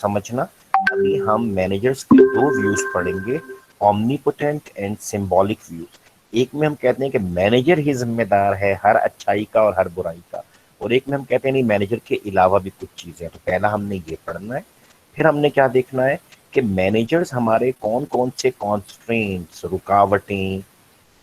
سمجھنا. ابھی ہم مینیجرس کے دو ویوز پڑھیں گے, اومنیپوٹنٹ اینڈ سمبولک ویوز. ایک میں ہم کہتے ہیں کہ مینیجر ہی ذمہ دار ہے ہر اچھائی کا اور ہر برائی کا, اور ایک میں ہم کہتے ہیں نہیں مینیجر کے علاوہ بھی کچھ چیزیں. تو پہلا ہم نے یہ پڑھنا ہے. پھر ہم نے کیا دیکھنا ہے کہ مینیجرز ہمارے کون کون سے کانسٹرینٹس, رکاوٹیں,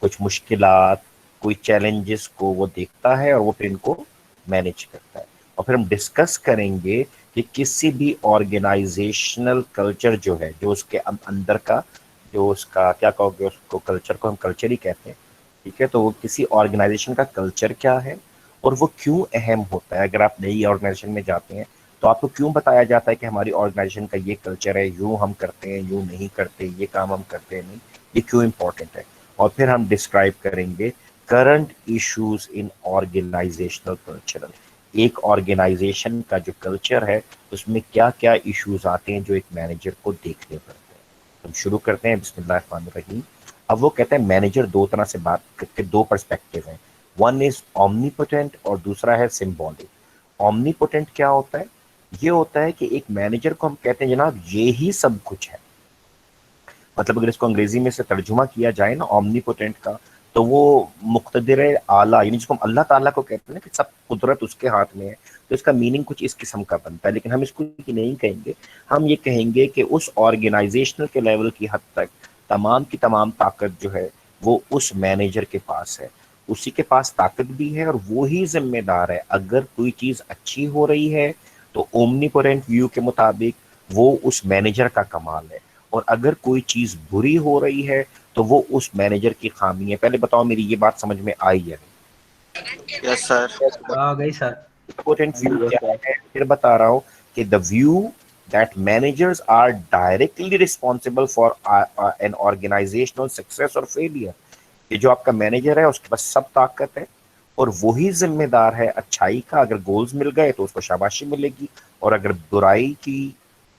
کچھ مشکلات, کوئی چیلنجز کو وہ دیکھتا ہے اور وہ پھر ان کو مینیج کرتا ہے. اور پھر ہم ڈسکس کریں گے کہ کسی بھی آرگنائزیشنل کلچر جو ہے, جو اس کے اندر کا, جو اس کا کیا کہو گے, اس کو کلچر کو ہم کلچر ہی کہتے ہیں, ٹھیک ہے. تو وہ کسی آرگنائزیشن کا کلچر کیا ہے اور وہ کیوں اہم ہوتا ہے. اگر آپ نئی آرگنائزیشن میں جاتے ہیں تو آپ کو کیوں بتایا جاتا ہے کہ ہماری آرگنائزیشن کا یہ کلچر ہے, یوں ہم کرتے ہیں, یوں نہیں کرتے, یہ کام ہم کرتے ہیں نہیں, یہ کیوں امپورٹنٹ ہے. اور پھر ہم ڈسکرائب کریں گے current issues in organizational cultural. ایک آرگنائزیشن کا جو کلچر ہے اس میں کیا کیا ایشوز آتے ہیں جو ایک مینیجر کو دیکھنے پڑتے ہیں. ہم شروع کرتے ہیں, بسم اللہ الرحمن الرحیم. اب وہ کہتے ہیں مینیجر دو طرح سے بات کے دو پرسپیکٹو ہیں. ون از اومنیپوٹنٹ اور دوسرا ہے سمبولک. اومنیپوٹنٹ کیا ہوتا ہے؟ یہ ہوتا ہے کہ ایک مینیجر کو ہم کہتے ہیں جناب یہی سب کچھ ہے. مطلب اگر اس کو انگریزی میں سے ترجمہ کیا جائے نا اومنیپوٹنٹ کا, تو وہ مقتدر اعلیٰ, یعنی جس کو ہم اللہ تعالیٰ کو کہتے ہیں نا کہ سب قدرت اس کے ہاتھ میں ہے, تو اس کا میننگ کچھ اس قسم کا بنتا ہے. لیکن ہم اس کو نہیں کہیں گے, ہم یہ کہیں گے کہ اس آرگنائزیشنل کے لیول کی حد تک تمام کی تمام طاقت جو ہے وہ اس مینیجر کے پاس ہے. اسی کے پاس طاقت بھی ہے اور وہی ذمہ دار ہے. اگر کوئی چیز اچھی ہو رہی ہے تو اومنیپوٹنٹ ویو کے مطابق وہ اس مینیجر کا کمال ہے, اور اگر کوئی چیز بری ہو رہی ہے تو وہ اس مینیجر کی خامی ہے. پہلے بتاؤ میری یہ بات سمجھ میں آئی ہے؟ یس سر. آ گئی سر. امپورٹنٹ ویو کیا ہے, پھر بتا رہا ہوں کہ the view that managers are directly responsible for an organizational success or failure. یہ جو آپ کا مینیجر ہے اس کے پاس سب طاقت ہے اور وہی ذمہ دار ہے اچھائی کا. اگر گولز مل گئے تو اس کو شاباشی ملے گی, اور اگر برائی کی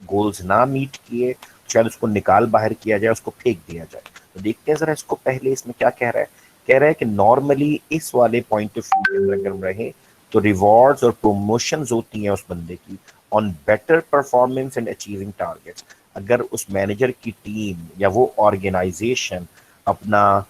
گولز نہ میٹ کیے شاید اس کو نکال باہر کیا جائے, اس کو پھینک دیا جائے. تو دیکھتے ہیں ذرا اس کو. پہلے اس میں کیا کہہ رہا ہے, کہہ رہا ہے کہ نارملی اس والے پوائنٹ آف ویو کے اندر اگر ہم رہیں تو ریوارڈز اور پروموشنز ہوتی ہیں اس بندے کی on better performance and achieving targets. اگر اس مینیجر کی ٹیم یا وہ آرگنائزیشن اپنا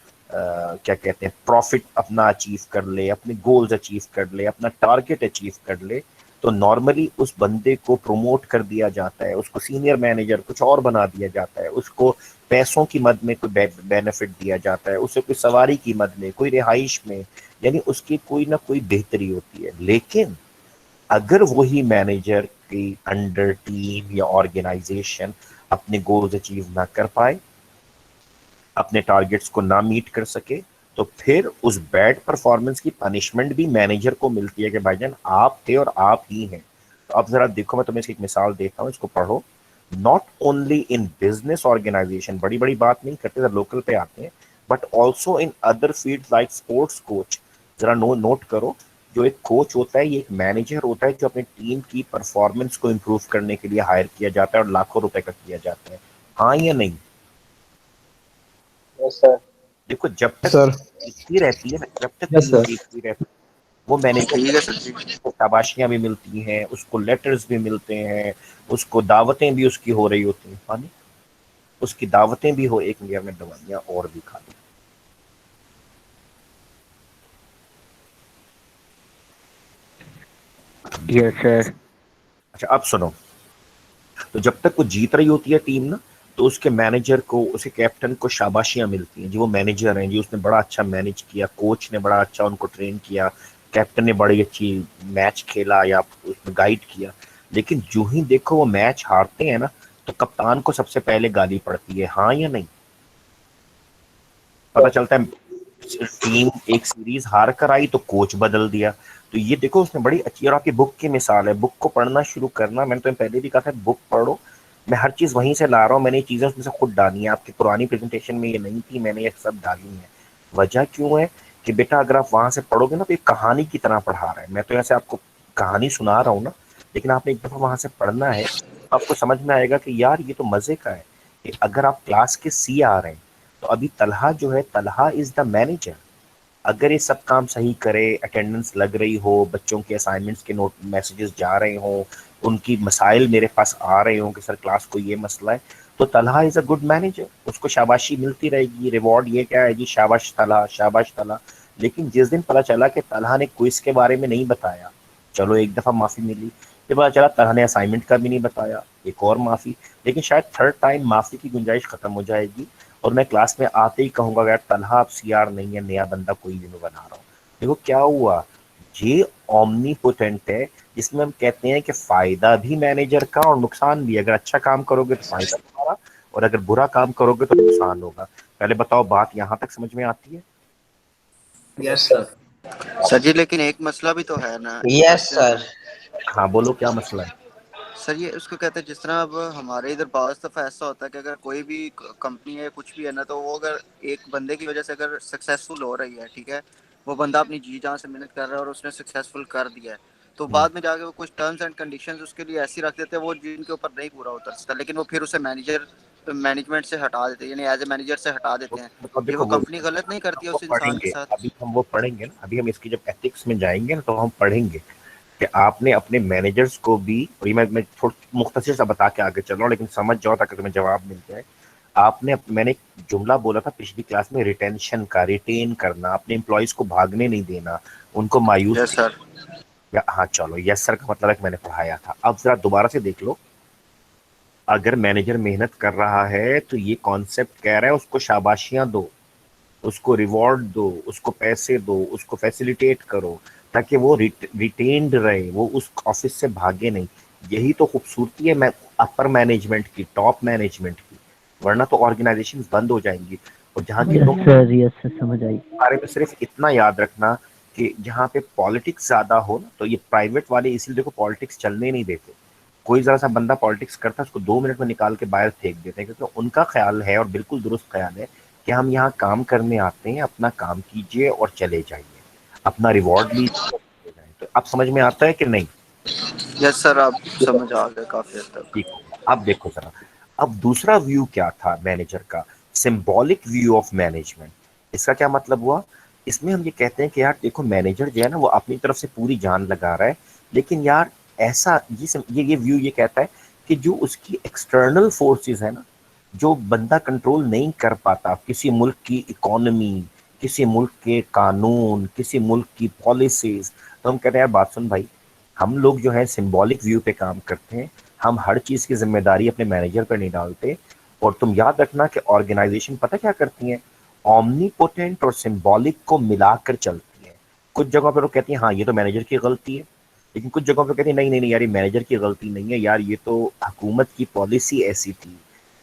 کیا کہتے ہیں پروفٹ اپنا اچیو کر لے, اپنے گولز اچیو کر لے, اپنا ٹارگیٹ اچیو کر لے, تو نارملی اس بندے کو پروموٹ کر دیا جاتا ہے, اس کو سینئر مینیجر کچھ اور بنا دیا جاتا ہے, اس کو پیسوں کی مد میں کوئی بینیفٹ دیا جاتا ہے, اسے کوئی سواری کی مد میں, کوئی رہائش میں, یعنی اس کی کوئی نہ کوئی بہتری ہوتی ہے. لیکن اگر وہی مینیجر کی انڈر ٹیم یا آرگنائزیشن اپنے گولز اچیو نہ کر پائے, اپنے ٹارگیٹس کو نہ میٹ کر سکے, تو پھر اس بیڈ پرفارمنس کی پنشمنٹ بھی مینیجر کو ملتی ہے کہ بھائی جان آپ تھے اور آپ ہی ہیں. تو اب ذرا دیکھو, میں تمہیں اس کی ایک مثال دیتا ہوں, اس کو پڑھو. Not only in business organization, بڑی بڑی بات نہیں کرتے, ذرا لوکل پہ آتے ہیں, but also in other field like sports coach. ذرا نوٹ کرو, جو ایک کوچ ہوتا ہے یہ ایک مینیجر ہوتا ہے جو اپنی ٹیم کی پرفارمنس کو امپروو کرنے کے لیے ہائر کیا جاتا ہے اور لاکھوں روپے کا کیا جاتا ہے. ہاں یا نہیں؟ دیکھو جب تک سر. جیتتی رہتی ہے نا, جب تک یس ٹیم سر. جیتتی رہتی ہے وہ مینیجر ٹھیک ہے سر جی. کو شاباشیاں بھی ملتی ہیں, اس کو لیٹرز بھی ملتے ہیں, اس کو دعوتیں بھی اس کی ہو رہی ہوتی ہیں. پانی اس کی دعوتیں بھی ہو, ایک انڈیا میں دوائیاں اور بھی کھا لی. یس سر. اچھا اب سنو, تو جب تک وہ جیت رہی ہوتی ہے ٹیم نا, تو اس کے مینیجر کو, اس کے کیپٹن کو شاباشیاں ملتی ہیں, جو وہ مینیجر ہیں, جی اس نے بڑا اچھا مینیج کیا, کوچ نے بڑا اچھا ان کو ٹرین کیا, کیپٹن نے بڑی اچھی میچ کھیلا یا اس میں گائیڈ کیا. لیکن جو ہی دیکھو وہ میچ ہارتے ہیں نا, تو کپتان کو سب سے پہلے گالی پڑتی ہے. ہاں یا نہیں؟ پتہ چلتا ہے ٹیم ایک سیریز ہار کر آئی تو کوچ بدل دیا. تو یہ دیکھو اس نے بڑی اچھی, اور آپ کی بک کی مثال ہے, بک کو پڑھنا شروع کرنا. میں نے تمہیں پہلے بھی کہا تھا بک پڑھو, میں ہر چیز وہیں سے لا رہا ہوں, میں نے یہ چیزیں اس میں سے خود ڈالی ہیں. آپ کی پرانی پریزنٹیشن میں یہ نہیں تھی, میں نے یہ سب ڈالی ہیں. وجہ کیوں ہے کہ بیٹا اگر آپ وہاں سے پڑھو گے نا تو ایک کہانی کی طرح پڑھا رہا ہے. میں تو ایسے آپ کو کہانی سنا رہا ہوں نا, لیکن آپ نے ایک دفعہ وہاں سے پڑھنا ہے, آپ کو سمجھ میں آئے گا کہ یار یہ تو مزے کا ہے. کہ اگر آپ کلاس کے سی آ رہے ہیں تو ابھی طلحہ جو ہے, طلحہ از دا مینیجر. اگر یہ سب کام صحیح کرے, اٹینڈنس لگ رہی ہو, بچوں کے اسائنمنٹس کے نوٹ میسجز جا رہے ہوں, ان کی مسائل میرے پاس آ رہے ہوں کہ سر کلاس کو یہ مسئلہ ہے، تو طلحہ از اے گڈ مینیجر، اس کو شاباشی ملتی رہے گی، ریوارڈ یہ کیا ہے جی، شاباش طلحہ، شاباش طلحہ۔ لیکن جس دن پتا چلا کہ طلحہ نے کوئز کے بارے میں نہیں بتایا، چلو ایک دفعہ معافی ملی، پھر پتا چلا طلحہ نے اسائنمنٹ کا بھی نہیں بتایا، ایک اور معافی، لیکن شاید تھرڈ ٹائم معافی کی گنجائش ختم ہو جائے گی اور میں کلاس میں آتے ہی کہوں گا یار طلحہ اب سی آر نہیں ہے، نیا بندہ کوئی بھی میں بنا رہا ہوں۔ دیکھو کیا ہوا، یہ اومنی پوٹینٹ ہے، جس میں ہم کہتے ہیں کہ فائدہ بھی مینیجر کا اور نقصان بھی۔ اگر اچھا کام کرو گے تو فائدہ تمہارا، اور اگر برا کام کرو گے تو نقصان ہوگا۔ پہلے بتاؤ بات یہاں تک سمجھ میں آتی ہے؟ یس سر. سر جی لیکن ایک مسئلہ بھی تو ہے نا یس اس سر. ہاں بولو کیا مسئلہ ہے؟ سر یہ اس کو کہتے ہیں جس طرح اب ہمارے ادھر بعض دفعہ ایسا ہوتا ہے کہ اگر کوئی بھی کمپنی ہے کچھ بھی ہے نا، تو وہ اگر ایک بندے کی وجہ سے اگر سکسیسفل ہو رہی ہے، ٹھیک ہے، وہ بندہ اپنی جی جان سے محنت کر رہا ہے اور اس نے سکسیسفل کر دیا ہے، تو بعد میں جا کے وہ کچھ ٹرمز اینڈ کنڈیشنز اس کے لیے ایسی رکھ دیتے ہیں وہ جن کے اوپر نہیں پورا اتر سکتا، لیکن وہ پھر اسے مینجمنٹ سے ہٹا دیتے ہیں، یعنی ایز اے مینیجر سے ہٹا دیتے ہیں۔ یہ دیکھو وہ وہ کمپنی غلط نہیں کرتی ہے وہ اس پڑھیں انسان کے گے، ساتھ؟ ابھی ہم وہ پڑھیں گے نا، ابھی ہم اس کی جب ایتھکس میں جائیں گے نا تو ہم پڑھیں گے کہ آپ نے اپنے مینیجرز کو بھی، اور یہ میں تھوڑا مختصر سا بتا کے آگے چل رہا ہوں لیکن سمجھ جاؤ تاکہ تمہیں جواب مل جائے۔ آپ نے، میں نے ایک جملہ بولا تھا پچھلی کلاس میں، ریٹینشن کا، ریٹین کرنا، اپنے امپلائیز کو بھاگنے نہیں دینا، ان کو مایوس یس سر۔ ہاں چلو یس سر کا مطلب ہے کہ میں نے پڑھایا تھا۔ اب ذرا دوبارہ سے دیکھ لو، اگر مینیجر محنت کر رہا ہے تو یہ کانسیپٹ کہہ رہا ہے اس کو شاباشیاں دو، اس کو ریوارڈ دو، اس کو پیسے دو، اس کو فیسیلیٹیٹ کرو تاکہ وہ ریٹینڈ رہے، وہ اس آفس سے بھاگے نہیں۔ یہی تو خوبصورتی ہے اپر مینجمنٹ کی، ٹاپ مینجمنٹ کی، ورنہ تو آرگنائزیشن بند ہو جائیں گی۔ اور جہاں کی یس سر. یس سر سمجھ آئی. بارے میں صرف اتنا یاد رکھنا کہ جہاں پہ پالیٹکس زیادہ ہو نا، تو یہ پرائیویٹ والے اسی لیے دیکھو پالیٹکس چلنے نہیں دیتے۔ کوئی ذرا سا بندہ پالیٹکس کرتا ہے اس کو 2 منٹ میں نکال کے باہر پھینک دیتے ہیں، کیونکہ ان کا خیال ہے، اور بالکل درست خیال ہے، کہ ہم یہاں کام کرنے آتے ہیں، اپنا کام کیجئے اور چلے جائیے، اپنا ریوارڈ لیجیے اور چلے جائیں۔ تو اب سمجھ میں آتا ہے کہ نہیں؟ یس سر، آپ سمجھ آ گئے کافی حد تک۔ ٹھیک ہو گیا۔ اب دیکھو ذرا، اب دوسرا ویو کیا تھا مینیجر کا، سمبولک ویو آف مینجمنٹ۔ اس کا کیا مطلب ہوا؟ اس میں ہم یہ کہتے ہیں کہ یار دیکھو مینیجر جو ہے نا وہ اپنی طرف سے پوری جان لگا رہا ہے، لیکن یار ایسا یہ ویو یہ کہتا ہے کہ جو اس کی ایکسٹرنل فورسز ہے نا، جو بندہ کنٹرول نہیں کر پاتا، کسی ملک کی اکانومی، کسی ملک کے قانون، کسی ملک کی پالیسیز، تو ہم کہتے ہیں یار بات سن بھائی، ہم لوگ جو ہے سمبولک ویو پہ کام کرتے ہیں، ہم ہر چیز کی ذمہ داری اپنے مینیجر پہ نہیں ڈالتے۔ اور تم یاد رکھنا کہ آرگنائزیشن پتہ کیا کرتی ہیں، اومنی پوٹینٹ اور سمبولک کو ملا کر چلتی ہیں۔ کچھ جگہوں پہ لوگ کہتی ہیں ہاں یہ تو مینیجر کی غلطی ہے، لیکن کچھ جگہوں پہ کہتے ہیں نہیں نہیں نہیں یار یہ مینیجر کی غلطی نہیں ہے، یار یہ تو حکومت کی پالیسی ایسی تھی،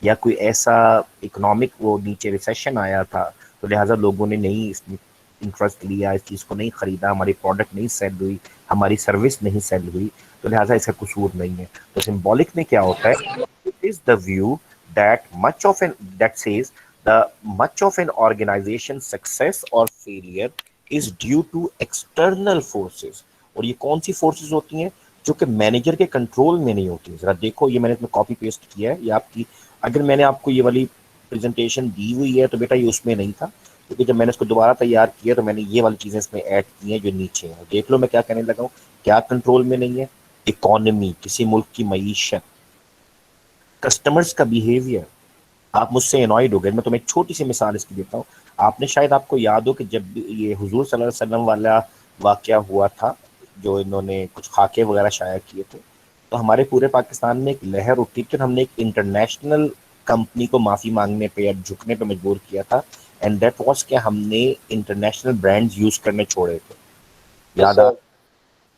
یا کوئی ایسا اکنامک وہ نیچے ریسیشن آیا تھا تو لہٰذا لوگوں نے نہیں اس میں انٹرسٹ لیا، اس چیز کو نہیں خریدا، ہماری پروڈکٹ نہیں سیل ہوئی، ہماری سروس نہیں سیل ہوئی، تو لہٰذا اس کا قصور نہیں ہے۔ تو سمبولک میں کیا ہوتا ہے، it is the view that much of an organization success or failure is due to external forces۔ اور یہ کون سی فورسز ہوتی ہیں؟ جو کہ مینیجر کے کنٹرول میں نہیں ہوتی۔ ذرا دیکھو یہ میں نے اس میں کاپی پیسٹ کیا ہے، یہ آپ کی، اگر میں نے آپ کو یہ والی پریزنٹیشن دی ہوئی ہے تو بیٹا یہ اس میں نہیں تھا، کیونکہ جب میں نے اس کو دوبارہ تیار کیا تو میں نے یہ والی چیزیں اس میں ایڈ کی ہیں جو نیچے ہیں۔ دیکھ لو میں کیا کہنے لگا ہوں، کیا کنٹرول میں نہیں ہے؟ اکانومی، کسی ملک کی معیشت، کسٹمرز کا بیہیویئر۔ آپ مجھ سے انوائڈ ہو گئے، میں تمہیں ایک چھوٹی سی مثال اس کی دیتا ہوں۔ آپ نے شاید، آپ کو یاد ہو کہ جب یہ حضور صلی اللہ علیہ وسلم والا واقعہ ہوا تھا، جو انہوں نے کچھ خاکے وغیرہ شائع کیے تھے، تو ہمارے پورے پاکستان میں ایک لہر اٹھی تھی، ہم نے ایک انٹرنیشنل کمپنی کو معافی مانگنے پہ یا جھکنے پہ مجبور کیا تھا، اینڈ دیٹ واز کہ ہم نے انٹرنیشنل برانڈز یوز کرنے چھوڑے تھے۔ یاد آ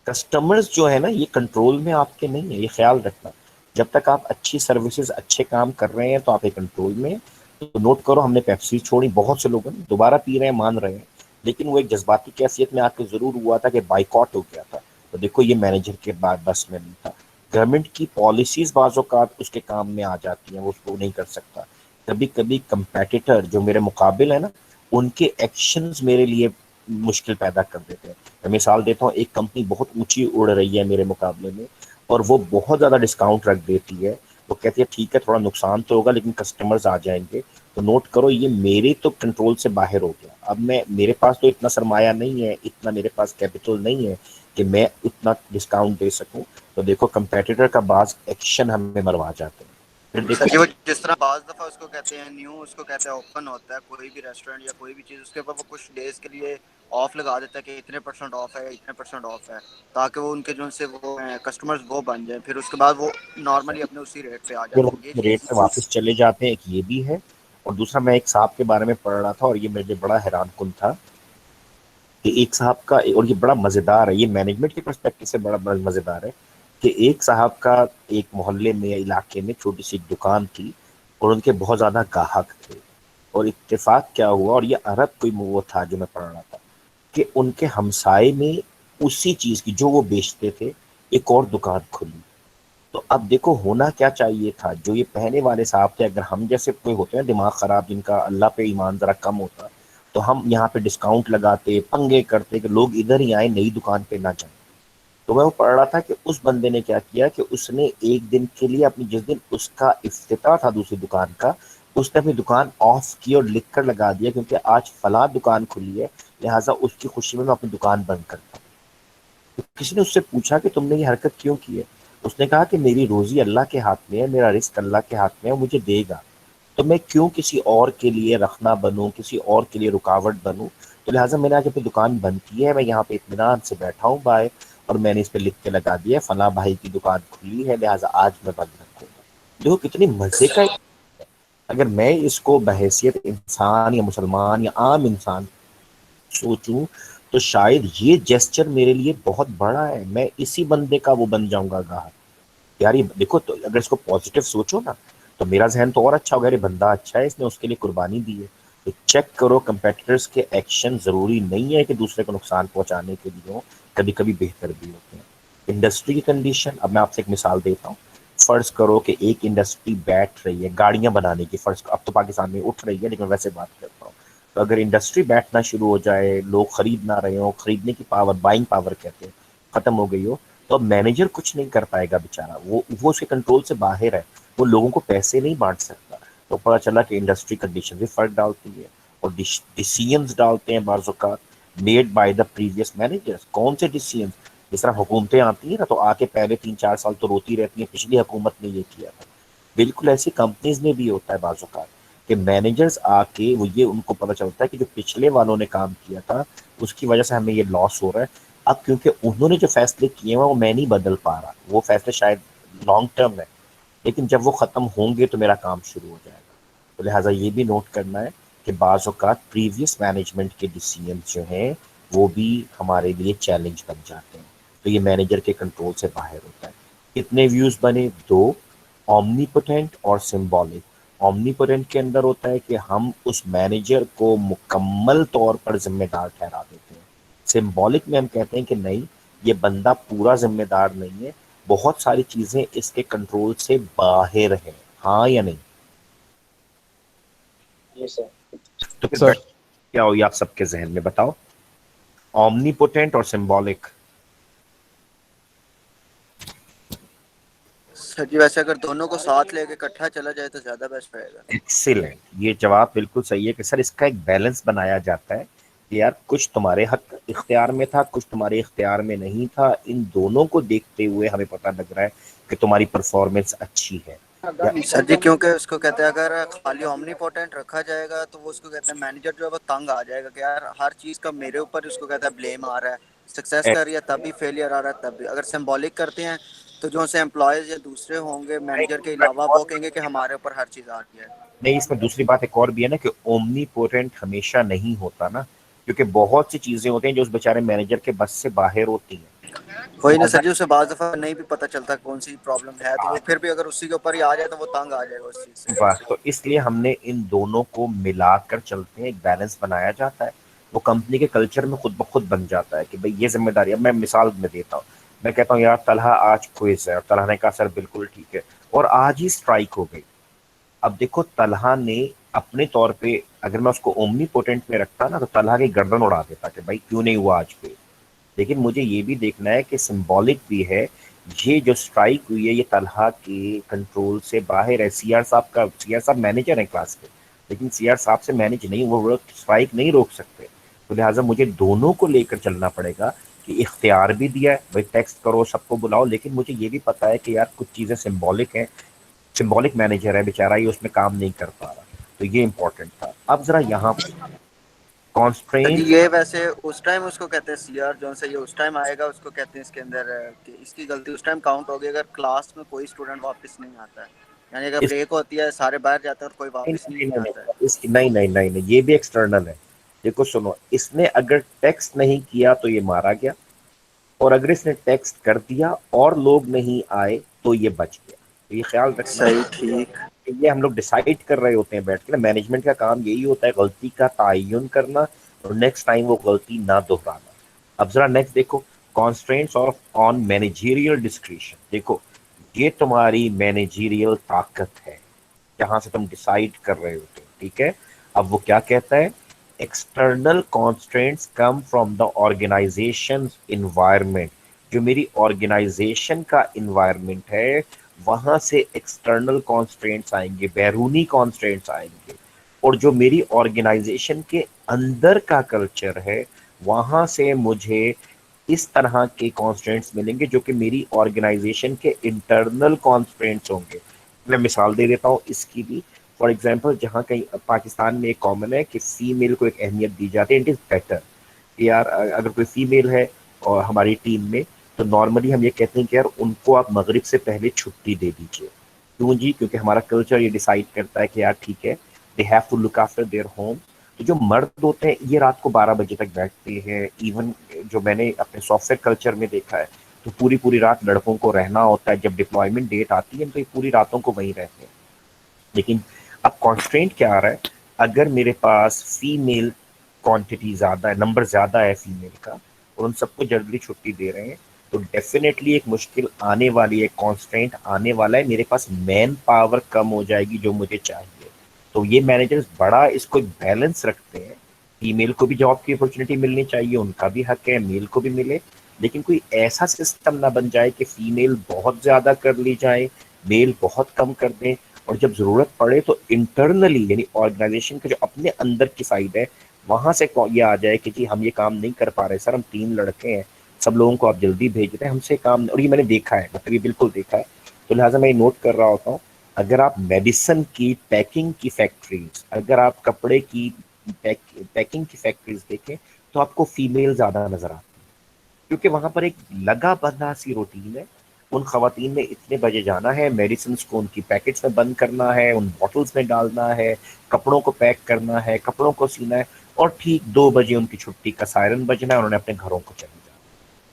کسٹمرز جو ہے نا یہ کنٹرول میں آپ کے نہیں ہے، یہ خیال رکھنا۔ جب تک آپ اچھی سروسز، اچھے کام کر رہے ہیں تو آپ ایک کنٹرول میں ہیں۔ تو نوٹ کرو ہم نے پیپسی چھوڑی، بہت سے لوگوں نے دوبارہ پی رہے ہیں، مان رہے ہیں، لیکن وہ ایک جذباتی کیفیت میں آ کے ضرور ہوا تھا کہ بائیکاٹ ہو گیا تھا۔ تو دیکھو یہ مینیجر کے بعد بس میں نہیں تھا۔ گورنمنٹ کی پالیسیز بعض اوقات اس کے کام میں آ جاتی ہیں، وہ اس کو نہیں کر سکتا۔ کبھی کبھی کمپیٹیٹر جو میرے مقابل ہے نا، ان کے ایکشنز میرے لیے مشکل پیدا کر دیتے ہیں۔ میں مثال دیتا ہوں، ایک کمپنی بہت اونچی اڑ رہی ہے میرے مقابلے میں، اور وہ بہت زیادہ ڈسکاؤنٹ رکھ دیتی ہے، وہ کہتی ہے ٹھیک ہے تھوڑا نقصان تو ہوگا لیکن کسٹمرز آ جائیں گے، تو نوٹ کرو یہ میرے تو کنٹرول سے باہر ہو گیا. اب میرے پاس تو اتنا سرمایہ نہیں ہے, اتنا میرے پاس کیپٹل نہیں ہے کہ میں اتنا ڈسکاؤنٹ دے سکوں. تو دیکھو کمپیٹیٹر کا بعض ایکشن ہمیں مروا جاتے ہیں. پھر سر دیکھو جی وہ جس طرح بعض دفعہ اس کو کہتے ہیں نیو, اس کو کہتے ہیں اوپن ہوتا ہے کوئی بھی ریسٹورینٹ یا کوئی بھی چیز, اس کے اوپر وہ کچھ ڈیز کے لیے آف لگا دیتا ہے کہ اتنے % آف ہے, اتنے % آف ہے, تاکہ وہ ان کے جو سے وہ کسٹمرز وہ بن جائیں, پھر اس کے بعد وہ نارملی اپنے اسی ریٹ پہ آ پھر جاتے ہیں. یہ وہ ریٹ چیز پہ واپس چلے جاتے ہیں, ایک یہ بھی ہے. اور دوسرا میں ایک صاحب کے بارے میں پڑھ رہا تھا اور یہ میرے بڑا حیران کن تھا کہ ایک صاحب کا, اور یہ بڑا مزیدار ہے, یہ مینجمنٹ کے پرسپیکٹو سے بڑا مزیدار ہے کہ ایک صاحب کا ایک محلے میں یا علاقے میں چھوٹی سی دکان تھی اور ان کے بہت زیادہ گاہک تھے. اور اتفاق کیا ہوا, اور یہ عرب کوئی وہ تھا جو میں پڑھ رہا تھا, کہ ان کے ہمسائے میں اسی چیز کی جو وہ بیچتے تھے ایک اور دکان کھلی. تو اب دیکھو ہونا کیا چاہیے تھا, جو یہ پہنے والے صاحب تھے, اگر ہم جیسے کوئی ہوتے ہیں دماغ خراب جن کا اللہ پہ ایمان ذرا کم ہوتا, تو ہم یہاں پہ ڈسکاؤنٹ لگاتے, پنگے کرتے کہ لوگ ادھر ہی آئیں, نئی دکان پہ نہ جائیں. تو میں وہ پڑھ رہا تھا کہ اس بندے نے کیا کیا کہ اس نے ایک دن کے لیے اپنی, جس دن اس کا افتتاح تھا دوسری دکان کا, اس نے اپنی دکان آف کی اور لکھ کر لگا دیا کیونکہ آج فلاں دکان کھلی ہے, لہٰذا اس کی خوشی میں اپنی دکان بند کرتا ہوں. تو کسی نے اس سے پوچھا کہ تم نے یہ حرکت کیوں کی ہے؟ اس نے کہا کہ میری روزی اللہ کے ہاتھ میں ہے, میرا رزق اللہ کے ہاتھ میں ہے, وہ مجھے دے گا, تو میں کیوں کسی اور کے لیے رخنا بنوں, کسی اور کے لیے رکاوٹ بنوں. تو لہٰذا میں نے آج اپنی دکان بند کی ہے, میں یہاں پہ اطمینان سے بیٹھا ہوں باہر, اور میں نے اس پہ لکھ کے لگا دیا فلاں بھائی کی دکان کھلی ہے, لہٰذا آج میں بند رکھوں گا. دیکھو کتنی مزے کا. اگر میں اس کو بحیثیت انسان یا مسلمان یا عام انسان سوچوں تو شاید یہ جیسچر میرے لیے بہت بڑا ہے, میں اسی بندے کا وہ بن جاؤں گا گاہک. یار یہ دیکھو, تو اگر اس کو پازیٹیو سوچو نا تو میرا ذہن تو اور اچھا ہوگا, یہ بندہ اچھا ہے, اس نے اس کے لیے قربانی دی ہے. تو چیک کرو کمپیٹیٹرز کے ایکشن ضروری نہیں ہے کہ دوسرے کو نقصان پہنچانے کے لیے ہوں, کبھی کبھی بہتر بھی ہوتے ہیں. انڈسٹری کی کنڈیشن, اب میں آپ سے ایک مثال دیتا ہوں. فرض کرو کہ ایک انڈسٹری بیٹھ رہی ہے گاڑیاں بنانے کی, فرض اب تو پاکستان میں اٹھ رہی ہے لیکن ویسے بات کرتا ہوں, تو اگر انڈسٹری بیٹھنا شروع ہو جائے, لوگ خرید نہ رہے ہوں, خریدنے کی پاور, بائنگ پاور کہتے ہیں, ختم ہو گئی ہو, تو اب مینیجر کچھ نہیں کر پائے گا بیچارہ, وہ اس کے کنٹرول سے باہر ہے, وہ لوگوں کو پیسے نہیں بانٹ سکتا. تو پتا چلا کہ انڈسٹری کنڈیشن بھی فرق ڈالتی ہے, اور ڈیسیژنز ڈالتے ہیں بعض اوقات made by the previous manager. کون سے ڈیسیژنز؟ جس طرح حکومتیں آتی ہیں نا, تو آ کے پہلے 3-4 سال تو روتی رہتی ہیں پچھلی حکومت نے یہ کیا تھا. بالکل ایسی کمپنیز میں بھی ہوتا ہے بعض اوقات کہ مینیجرز آ کے وہ, یہ ان کو پتا چلتا ہے کہ جو پچھلے والوں نے کام کیا تھا اس کی وجہ سے ہمیں یہ لاس ہو رہا ہے. اب کیونکہ انہوں نے جو فیصلے کیے ہیں وہ میں نہیں بدل پا رہا, وہ فیصلے شاید لانگ ٹرم ہے, لیکن جب وہ ختم ہوں گے تو میرا کام شروع ہو جائے گا. تو لہٰذا یہ بھی نوٹ کرنا ہے کہ بعض اوقات پریویس مینجمنٹ کے ڈیسیژنز جو ہیں وہ بھی ہمارے لیے چیلنج بن جاتے ہیں, تو یہ مینیجر کے کنٹرول سے باہر ہوتا ہے. کتنے ویوز بنے؟ 2. اومنی پوٹینٹ اور سمبولک. اومنی پوٹینٹ کے اندر ہوتا ہے کہ ہم اس مینیجر کو مکمل طور پر ذمہ دار ٹھہرا دیتے ہیں. سمبولک میں ہم کہتے ہیں کہ نہیں, یہ بندہ پورا ذمہ دار نہیں ہے, بہت ساری چیزیں اس کے کنٹرول سے باہر ہیں. ہاں یا نہیں؟ تو پھر سر کیا ہوئی آپ سب کے ذہن میں بتاؤ؟ اومنی پوٹینٹ اور سمبولک. سر جی ویسے اگر دونوں کو ساتھ لے کے اکٹھا چلا جائے تو زیادہ بیسٹ رہے گا. ایکسیلنٹ, یہ جواب بالکل صحیح ہے کہ سر اس کا ایک بیلنس بنایا جاتا ہے کہ یار کچھ تمہارے حق اختیار میں تھا, کچھ تمہارے اختیار میں نہیں تھا, ان دونوں کو دیکھتے ہوئے ہمیں پتہ لگ رہا ہے کہ تمہاری پرفارمنس اچھی ہے. سر جی کیونکہ اس کو کہتے ہیں اگر خالی اومنی پوٹینٹ رکھا جائے گا تو وہ اس کو کہتے ہیں مینیجر جو ہے وہ تنگ آ جائے گا کہ یار ہر چیز کا میرے اوپر اس کو کہتا ہے بلیم آ رہا ہے, سکسیس کر رہی ہے تب بھی فیلئر آ رہا ہے تب بھی. اگر سمبولک کرتے ہیں تو جو سے امپلائیز یا دوسرے ہوں گے مینیجر کے علاوہ وہ کہیں گے کہ ہمارے اوپر ہر چیز آ رہی ہے. نہیں, اس میں دوسری بات ایک اور بھی ہے نا کہ اومنی پوٹینٹ ہمیشہ نہیں ہوتا نا, کیونکہ بہت سی چیزیں ہوتی ہیں جو اس بیچارے مینیجر کے بس سے باہر ہوتی ہیں. وہی نا سر جی, اسے بعض دفعہ نہیں بھی پتہ چلتا کون سی پرابلم ہے, تو وہ پھر بھی اگر اسی کے اوپر ہی آ جائے تو وہ تنگ آ جائے گا اس چیز سے. تو اس لیے ہم نے ان دونوں کو ملا کر چلتے ہیں, ایک بیلنس بنایا جاتا ہے, وہ کمپنی کے کلچر میں خود بخود بن جاتا ہے کہ بھئی یہ ذمہ داری. اب میں مثال میں دیتا ہوں, میں کہتا ہوں یار طلحہ آج کوئز ہے, اور طلحہ نے کہا سر بالکل ٹھیک ہے, اور آج ہی سٹرائک ہو گئی. اب دیکھو طلحہ نے اپنے طور پہ, اگر میں اس کو اومنی پوٹینٹ میں رکھتا نا تو طلحہ کی گردن اڑا دیتا کہ بھائی کیوں نہیں ہوا آج پہ. لیکن مجھے یہ بھی دیکھنا ہے کہ سمبولک بھی ہے, یہ جو سٹرائک ہوئی ہے یہ طلحہ کے کنٹرول سے باہر ہے. سی آر صاحب مینیجر ہیں کلاس کے, لیکن سی آر صاحب سے مینج نہیں, وہ ورک اسٹرائک نہیں روک سکتے. تو لہٰذا مجھے دونوں کو لے کر چلنا پڑے گا کہ اختیار بھی دیا ہے بھائی ٹیکسٹ کرو سب کو بلاؤ, لیکن مجھے یہ بھی پتا ہے کہ یار کچھ چیزیں سمبولک ہیں, سمبولک مینیجر ہے بیچارہ, یہ اس میں کام نہیں کر پا رہا, تو یہ امپورٹنٹ تھا. اب ذرا یہاں پر جی کانسٹرینٹ. یہ ویسے اس ٹائم اس کو کہتے ہیں سی آر جو سے یہ اس ٹائم آئے گا اس کو کہتے ہیں اس کے اندر کہ اس کی غلطی اس ٹائم کاؤنٹ ہوگی اگر کلاس میں کوئی اسٹوڈنٹ واپس نہیں آتا ہے, یعنی اگر بریک ہوتی ہے سارے باہر جاتے ہیں اور کوئی واپس نہیں آتا ہے. نہیں نہیں نہیں نہیں, یہ بھی ایکسٹرنل ہے. دیکھو سنو, اس نے اگر ٹیکسٹ نہیں کیا تو یہ مارا گیا, اور اگر اس نے ٹیکسٹ کر دیا اور لوگ نہیں آئے تو یہ بچ گیا. تو یہ خیال رکھنا صحیح ٹھیک. کہ یہ ہم لوگ ڈیسائیڈ کر رہے ہوتے ہیں بیٹھ کے نا, مینجمنٹ کا کام یہی ہوتا ہے غلطی کا تعین کرنا اور نیکسٹ ٹائم وہ غلطی نہ دہرانا. اب ذرا نیکسٹ دیکھو, constraints of on managerial discretion. دیکھو یہ تمہاری مینیجیریل طاقت ہے جہاں سے تم ڈیسائیڈ کر رہے ہوتے ہو, ٹھیک ہے. اب وہ کیا کہتا ہے, external constraints come from the organization environment. جو میری آرگنائزیشن کا انوائرمنٹ ہے وہاں سے ایکسٹرنل کانسٹرینٹس آئیں گے, بیرونی کانسٹرینٹس آئیں گے. اور جو میری آرگنائزیشن کے اندر کا کلچر ہے وہاں سے مجھے اس طرح کے کانسٹرینٹس ملیں گے جو کہ میری آرگنائزیشن کے انٹرنل کانسٹرینٹس ہوں گے. میں مثال دے دیتا ہوں اس کی بھی. فار ایگزامپل جہاں کہیں پاکستان میں ایک کامن ہے کہ فیمیل کو ایک اہمیت دی جاتی ہے, اٹ از بیٹر کہ یار اگر کوئی فیمیل ہے اور ہماری ٹیم میں تو نارملی ہم یہ کہتے ہیں کہ یار ان کو آپ مغرب سے پہلے چھٹی دے دیجیے. کیوں جی, کیونکہ ہمارا کلچر یہ ڈیسائیڈ کرتا ہے کہ یار ٹھیک ہے they have to look after their home. تو جو مرد ہوتے ہیں یہ رات کو 12 بجے تک بیٹھتے ہیں. ایون جو میں نے اپنے سافٹ ویئر کلچر میں دیکھا ہے تو پوری پوری رات لڑکوں کو رہنا ہوتا ہے, جب ڈپلائمنٹ ڈیٹ آتی ہے تو یہ پوری راتوں کو وہیں رہتے ہیں. لیکن اب کانسٹرینٹ کیا آ رہا ہے, اگر میرے پاس فیمیل کوانٹٹی زیادہ ہے, نمبر زیادہ ہے فیمیل کا, اور ان سب کو جلدی چھٹی دے رہے ہیں تو ڈیفینیٹلی ایک مشکل آنے والی ہے, کانسٹرینٹ آنے والا ہے, میرے پاس مین پاور کم ہو جائے گی جو مجھے چاہیے. تو یہ مینیجرز بڑا اس کو بیلنس رکھتے ہیں, فیمیل کو بھی جاب کی اپرچونیٹی ملنی چاہیے, ان کا بھی حق ہے, میل کو بھی ملے, لیکن کوئی ایسا سسٹم نہ بن جائے کہ فیمیل بہت زیادہ کر لی جائے, میل بہت کم کر دیں, اور جب ضرورت پڑے تو انٹرنلی یعنی آرگنائزیشن کا جو اپنے اندر کی سائڈ ہے وہاں سے یہ آ جائے کہ جی ہم یہ کام نہیں کر پا رہے سر, ہم 3 لڑکے ہیں, سب لوگوں کو آپ جلدی بھیج رہے ہیں, ہم سے کام. اور یہ میں نے دیکھا ہے, مطلب یہ بالکل دیکھا ہے. تو لہٰذا میں یہ نوٹ کر رہا ہوتا ہوں, اگر آپ میڈیسن کی پیکنگ کی فیکٹریز, اگر آپ کپڑے کی پیکنگ کی فیکٹریز دیکھیں تو آپ کو فیمیل زیادہ نظر آتی ہے, کیونکہ وہاں پر ایک لگا بندھا سی روٹین ہے. ان خواتین نے اتنے بجے جانا ہے, میڈیسنس کو ان کی پیکٹس میں بند کرنا ہے, ان بوٹلز میں ڈالنا ہے, کپڑوں کو پیک کرنا ہے, کپڑوں کو سینا ہے, اور ٹھیک 2 بجے ان کی چھٹی کا سائرن بجنا ہے, انہوں نے اپنے گھروں کو چلے جانا.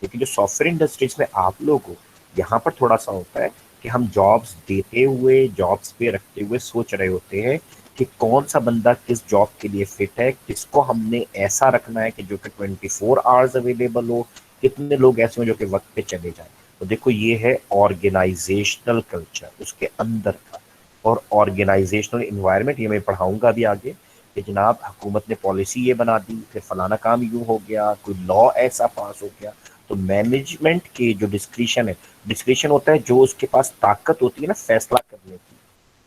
لیکن جو سافٹ ویئر انڈسٹریز میں آپ لوگ ہو, یہاں پر تھوڑا سا ہوتا ہے کہ ہم جابس دیتے ہوئے, جابس پہ رکھتے ہوئے سوچ رہے ہوتے ہیں کہ کون سا بندہ کس جاب کے لیے فٹ ہے, کس کو ہم نے ایسا رکھنا ہے کہ جو کہ 24 آورز اویلیبل ہو, کتنے لوگ ایسے ہیں جو کہ وقت پہ چلے جائیں. تو دیکھو یہ ہے آرگنائزیشنل کلچر اس کے اندر کا, اور آرگنائزیشنل انوائرمنٹ یہ میں پڑھاؤں گا بھی آگے کہ جناب حکومت نے پالیسی یہ بنا دی, پھر فلانا کام یوں ہو گیا, کوئی لا ایسا پاس ہو گیا. تو مینجمنٹ کی جو ڈسکریشن ہے, ڈسکریشن ہوتا ہے جو اس کے پاس طاقت ہوتی ہے نا فیصلہ کرنے کی,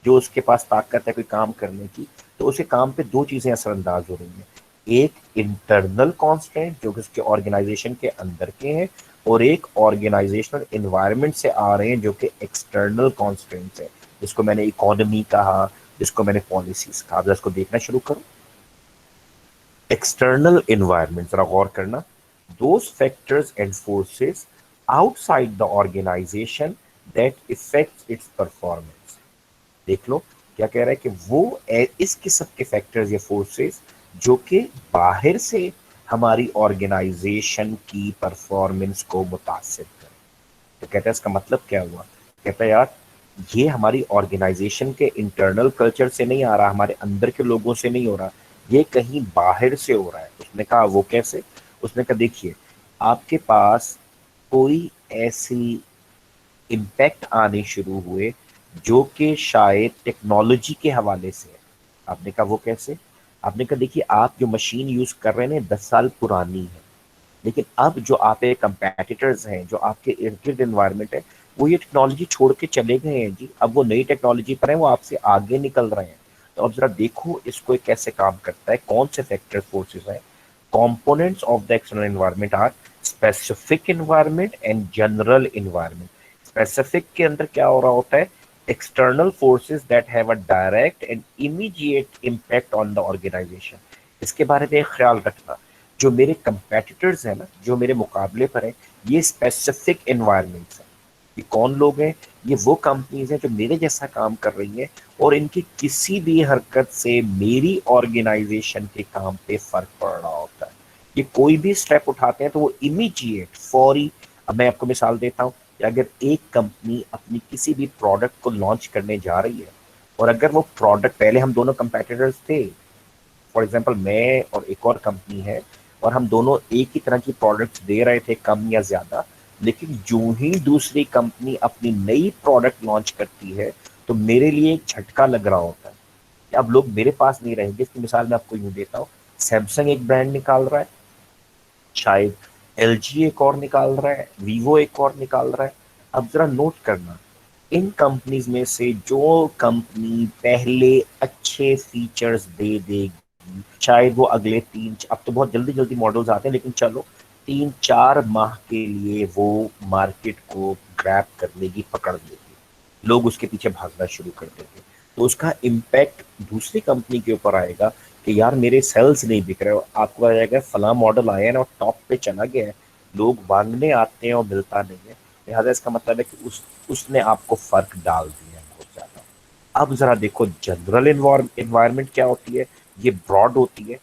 جو اس کے پاس طاقت ہے کوئی کام کرنے کی, تو اسے کام پہ 2 چیزیں اثر انداز ہو رہی ہیں. ایک انٹرنل کانسٹینٹ جو کہ اس کے آرگنائزیشن کے اندر کے ہیں, اور ایک آرگنائزیشنل انوائرمنٹ سے آ رہے ہیں جو کہ ایکسٹرنل کانسٹینٹس ہیں, جس کو میں نے اکانومی کہا, جس کو میں نے پالیسیز کہا. اب اس کو دیکھنا شروع کرو. ایکسٹرنل انوائرمنٹ ذرا غور کرنا, those factors and forces outside the organization that affect its performance. دیکھ لو کیا کہہ رہا ہے کہ وہ اس قسم کے فیکٹرز یا فورسز جو کہ باہر سے ہماری آرگنائزیشن کی پرفارمنس کو متاثر کریں. تو کہتا ہے اس کا مطلب کیا ہوا, کہتا ہے یار یہ ہماری آرگنائزیشن کے انٹرنل کلچر سے نہیں آ رہا, ہمارے اندر کے لوگوں سے نہیں ہو رہا, یہ کہیں باہر سے ہو رہا ہے. اس نے کہا وہ کیسے, اس نے کہا دیکھیے آپ کے پاس کوئی ایسی امپیکٹ آنے شروع ہوئے جو کہ شاید ٹیکنالوجی کے حوالے سے ہے. آپ نے کہا وہ کیسے, آپ نے کہا دیکھیے آپ جو مشین یوز کر رہے ہیں 10 سال پرانی ہے, لیکن اب جو آپ کے کمپیٹیٹرز ہیں, جو آپ کے ارد گرد انوائرمنٹ ہے, وہ یہ ٹیکنالوجی چھوڑ کے چلے گئے ہیں جی, اب وہ نئی ٹیکنالوجی پر ہیں, وہ آپ سے آگے نکل رہے ہیں. تو اب ذرا دیکھو اس کو کیسے کام کرتا ہے, کون سے فیکٹر فورسز ہیں. components of the external environment are specific environment and general environment. specific کے اندر کیا ہو رہا ہوتا ہے, external forces that have a direct and immediate impact on the organization. اس کے بارے میں ایک خیال رکھنا, جو میرے competitors ہیں نا, جو میرے مقابلے پر ہیں, یہ specific environments ہیں. یہ کون لوگ ہیں؟ یہ وہ کمپنیز ہیں جو میرے جیسا کام کر رہی ہیں اور ان کی کسی بھی حرکت سے میری آرگنائزیشن کے کام پہ فرق پڑ رہا ہوتا ہے. یہ کوئی بھی سٹیپ اٹھاتے ہیں تو وہ امیجیٹ, فوری. اب میں آپ کو مثال دیتا ہوں کہ اگر ایک کمپنی اپنی کسی بھی پروڈکٹ کو لانچ کرنے جا رہی ہے, اور اگر وہ پروڈکٹ, پہلے ہم دونوں کمپیٹیٹرز تھے, فار ایگزامپل میں اور ایک اور کمپنی ہے, اور ہم دونوں ایک ہی طرح کی پروڈکٹس دے رہے تھے کم یا زیادہ, لیکن جو ہی دوسری کمپنی اپنی نئی پروڈکٹ لانچ کرتی ہے تو میرے لیے ایک جھٹکا لگ رہا ہوتا ہے. اب لوگ میرے پاس نہیں رہیں گے. اس کی مثال میں آپ کو یوں دیتا ہوں, سیمسنگ ایک برانڈ نکال رہا ہے, شاید ایل جی ایک اور نکال رہا ہے, ویوو ایک اور نکال رہا ہے. اب ذرا نوٹ کرنا, ان کمپنیز میں سے جو کمپنی پہلے اچھے فیچرز دے دے گی, شاید وہ اگلے اب تو بہت جلدی جلدی ماڈلز آتے ہیں, لیکن چلو 3-4 ماہ کے لیے وہ مارکیٹ کو گریب کر لے گی, پکڑ لے گی, لوگ اس کے پیچھے بھاگنا شروع کر دیں گے, تو اس کا امپیکٹ دوسری کمپنی کے اوپر آئے گا کہ یار میرے سیلز نہیں بک رہے. آپ کو آ جائے گا فلاں ماڈل آیا ہے نا, اور ٹاپ پہ چلا گیا ہے, لوگ مانگنے آتے ہیں اور ملتا نہیں ہے. لہٰذا اس کا مطلب ہے کہ اس نے آپ کو فرق ڈال دیا ہے بہت زیادہ. اب ذرا دیکھو جنرل انوائرمنٹ کیا ہوتی ہے. یہ براڈ ہوتی ہے.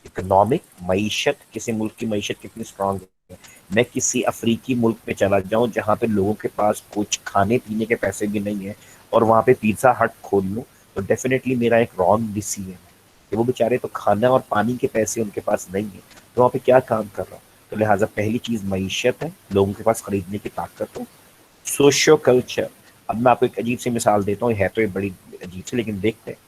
اکنامک, معیشت, کسی ملک کی معیشت کتنی اسٹرانگ ہے. میں کسی افریقی ملک میں چلا جاؤں جہاں پہ لوگوں کے پاس کچھ کھانے پینے کے پیسے بھی نہیں ہیں, اور وہاں پہ پیزا ہٹ کھول لوں, تو ڈیفینیٹلی میرا ایک رانگ ڈیسیژن ہے کہ وہ بیچارے تو کھانا اور پانی کے پیسے ان کے پاس نہیں ہیں, تو وہاں پہ کیا کام کر رہا ہوں. تو لہٰذا پہلی چیز معیشت ہے, لوگوں کے پاس خریدنے کی طاقت ہو. سوشو کلچر, اب میں آپ کو ایک عجیب سی مثال دیتا ہوں, ہے تو یہ بڑی عجیب سی لیکن دیکھتے ہیں.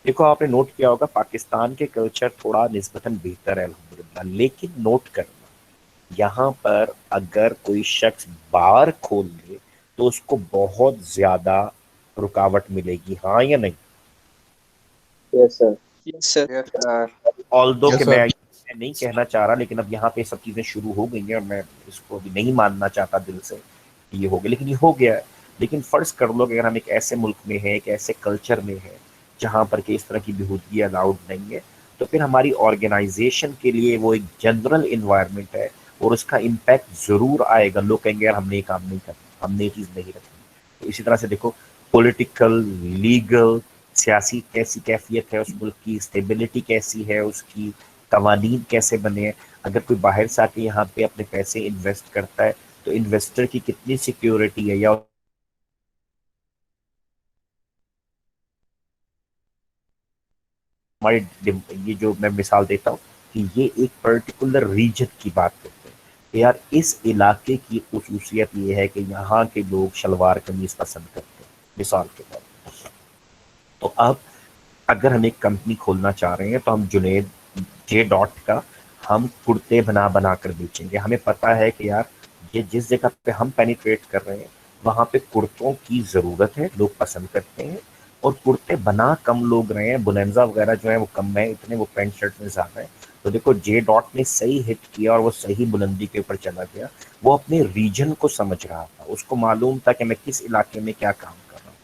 دیکھو آپ نے نوٹ کیا ہوگا پاکستان کے کلچر تھوڑا نسبتاً بہتر ہے الحمدللہ, لیکن نوٹ کرنا یہاں پر اگر کوئی شخص بار کھول لے تو اس کو بہت زیادہ رکاوٹ ملے گی, ہاں یا نہیں؟ یس سر. یس سر. یس سر. آلدو کہ یس میں سر. نہیں کہنا چاہ رہا, لیکن اب یہاں پہ سب چیزیں شروع ہو گئی ہیں, اور میں اس کو بھی نہیں ماننا چاہتا دل سے کہ یہ ہو گیا, لیکن یہ ہو گیا ہے. لیکن فرض کر لو کہ اگر ہم ایک ایسے ملک میں ہیں, ایک ایسے کلچر میں ہیں جہاں پر کہ اس طرح کی بہودگی الاؤڈ نہیں ہے, تو پھر ہماری آرگنائزیشن کے لیے وہ ایک جنرل انوائرمنٹ ہے, اور اس کا امپیکٹ ضرور آئے گا. لوگ کہیں گے یار ہم نے یہ کام نہیں کرنا, ہم نے یہ چیز نہیں رکھنی. تو اسی طرح سے دیکھو پولیٹیکل, لیگل, سیاسی کیسی کیفیت ہے اس ملک کی, اسٹیبلٹی کیسی ہے اس کی, قوانین کیسے بنے ہیں. اگر کوئی باہر سے آ کے یہاں پہ اپنے پیسے انویسٹ کرتا ہے تو انویسٹر کی کتنی سیکیورٹی ہے, یا ہماری یہ جو میں مثال دیتا ہوں کہ یہ ایک پرٹیکولر ریجن کی بات کرتے ہیں کہ یار اس علاقے کی خصوصیت یہ ہے کہ یہاں کے لوگ شلوار قمیض پسند کرتے ہیں, مثال کے طور پر. تو اب اگر ہم ایک کمپنی کھولنا چاہ رہے ہیں تو ہم جنید جے ڈاٹ کا ہم کرتے بنا بنا کر بیچیں گے. ہمیں پتا ہے کہ یار یہ جس جگہ پہ ہم پینیٹریٹ کر رہے ہیں وہاں پہ کرتوں کی ضرورت ہے, لوگ پسند کرتے ہیں, اور کرتے بنا کم لوگ رہے ہیں, بلینزا وغیرہ جو ہے وہ کم ہے, اتنے وہ پینٹ شرٹ میں زیادہ ہے. تو دیکھو جے ڈاٹ نے صحیح ہٹ کیا اور وہ صحیح بلندی کے اوپر چلا گیا. وہ اپنے ریجن کو سمجھ رہا تھا, اس کو معلوم تھا کہ میں کس علاقے میں کیا کام کر رہا ہوں.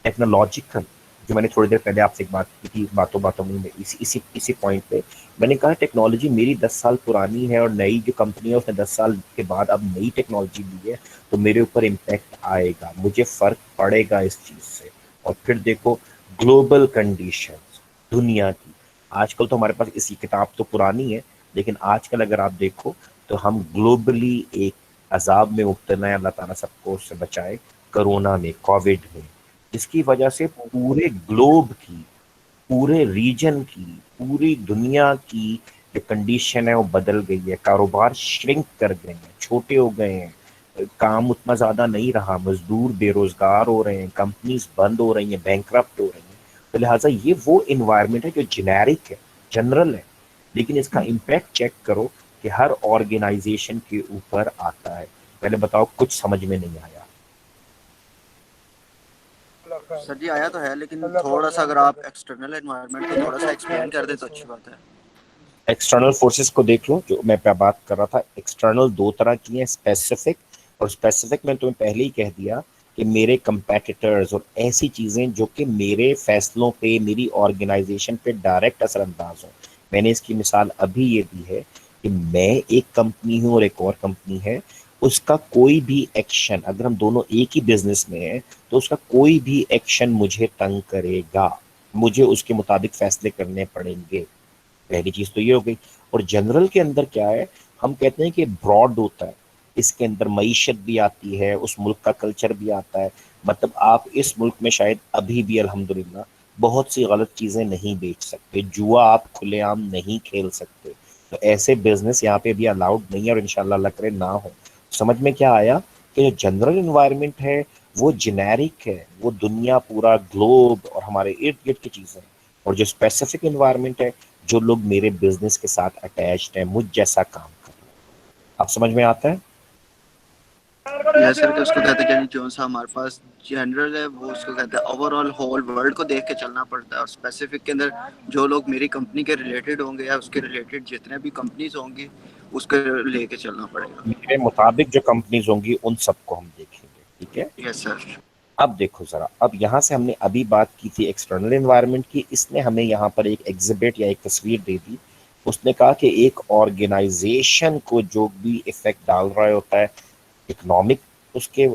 ٹیکنالوجیکل, جو میں نے تھوڑی دیر پہلے آپ سے ایک بات کی تھی, باتوں میں اسی پوائنٹ پہ میں نے کہا ٹیکنالوجی میری 10 سال پرانی ہے, اور نئی جو کمپنی ہے اس نے 10 سال کے بعد اب نئی ٹیکنالوجی لی ہے, تو میرے اوپر امپیکٹ آئے گا, مجھے فرق پڑے گا اس چیز سے. اور پھر دیکھو گلوبل کنڈیشنز دنیا کی, آج کل تو ہمارے پاس اسی کتاب تو پرانی ہے, لیکن آج کل اگر آپ دیکھو تو ہم گلوبلی ایک عذاب میں مبتلا ہیں, اللہ تعالیٰ سب کو اس سے بچائے, کرونا میں, کووڈ میں, جس کی وجہ سے پورے گلوب کی, پورے ریجن کی, پوری دنیا کی جو کنڈیشن ہے وہ بدل گئی ہے. کاروبار شرنک کر گئے ہیں, چھوٹے ہو گئے ہیں, کام اتنا زیادہ نہیں رہا, مزدور بے روزگار ہو رہے ہیں, کمپنیز بند ہو رہی ہیں, بینکرپٹ ہو رہی ہیں. تو لہٰذا یہ وہ انوائرمنٹ ہے جو جنیرک ہے, جنرل ہے, لیکن اس کا امپیکٹ چیک کرو کہ ہر آرگنائزیشن کے اوپر آتا ہے. پہلے بتاؤ کچھ سمجھ میں نہیں آیا؟ سر جی آیا تو ہے، لیکن تھوڑا سا اگر آپ ایکسٹرنل انوائرمنٹ کو تھوڑا سا ایکسپلین کر دیں تو اچھی بات ہے. ایکسٹرنل فورسز کو دیکھ لو، جو میں بات کر رہا تھا. ایکسٹرنل دو طرح کی ہیں، اسپیسیفک. اور اسپیسیفک میں تمہیں پہلے ہی کہہ دیا کہ میرے کمپیٹیٹرز اور ایسی چیزیں جو کہ میرے فیصلوں پہ، میری آرگنائزیشن پہ ڈائریکٹ اثر انداز ہوں. میں نے اس کی مثال ابھی یہ دی ہے کہ میں ایک کمپنی ہوں اور ایک اور کمپنی ہے، اس کا کوئی بھی ایکشن، اگر ہم دونوں ایک ہی بزنس میں ہیں تو اس کا کوئی بھی ایکشن مجھے تنگ کرے گا، مجھے اس کے مطابق فیصلے کرنے پڑیں گے. پہلی چیز تو یہ ہو گئی. اور جنرل کے اندر کیا ہے، ہم کہتے ہیں کہ براڈ ہوتا ہے، اس کے اندر معیشت بھی آتی ہے، اس ملک کا کلچر بھی آتا ہے. مطلب آپ اس ملک میں شاید ابھی بھی الحمدللہ بہت سی غلط چیزیں نہیں بیچ سکتے، جوا آپ کھلے عام نہیں کھیل سکتے. تو ایسے بزنس یہاں پہ بھی الاؤڈ نہیں ہے، اور انشاءاللہ اللہ کرے نہ ہو. سمجھ میں کیا آیا کہ جو جنرل انوائرمنٹ ہے وہ جنیرک ہے، وہ دنیا پورا گلوب اور ہمارے ارد گرد کی چیزیں ہیں. اور جو اسپیسیفک انوائرمنٹ ہے، جو لوگ میرے بزنس کے ساتھ اٹیچڈ ہیں، مجھ جیسا کام کر رہے ہیں. اب سمجھ میں آتا ہے؟ یس سر، کہ اس کو کہتے ہیں کہ جو سا ہمارے پاس جنرل ہے وہ اس کو کہتے ہیں اوور آل ہول ورلڈ کو دیکھ کے چلنا پڑتا ہے. اور اسپیسیفک کے اندر جو لوگ میری کمپنی کے ریلیٹڈ ہوں گے یا اس کے ریلیٹڈ جتنے بھی کمپنیز ہوں گی اس کو لے کے چلنا پڑے گا. میرے مطابق جو کمپنیز ہوں گی ان سب کو ہم دیکھیں گے. ٹھیک ہے. یس سر. اب دیکھو ذرا، اب یہاں سے ہم نے ابھی بات کی تھی ایکسٹرنل انوائرمنٹ کی. اس نے ہمیں یہاں پر ایک ایگزیبٹ یا ایک تصویر دے دی. اس نے کہا کہ ایک آرگنائزیشن کو جو بھی افیکٹ ڈال رہا ہوتا ہے، اکنامک اس کے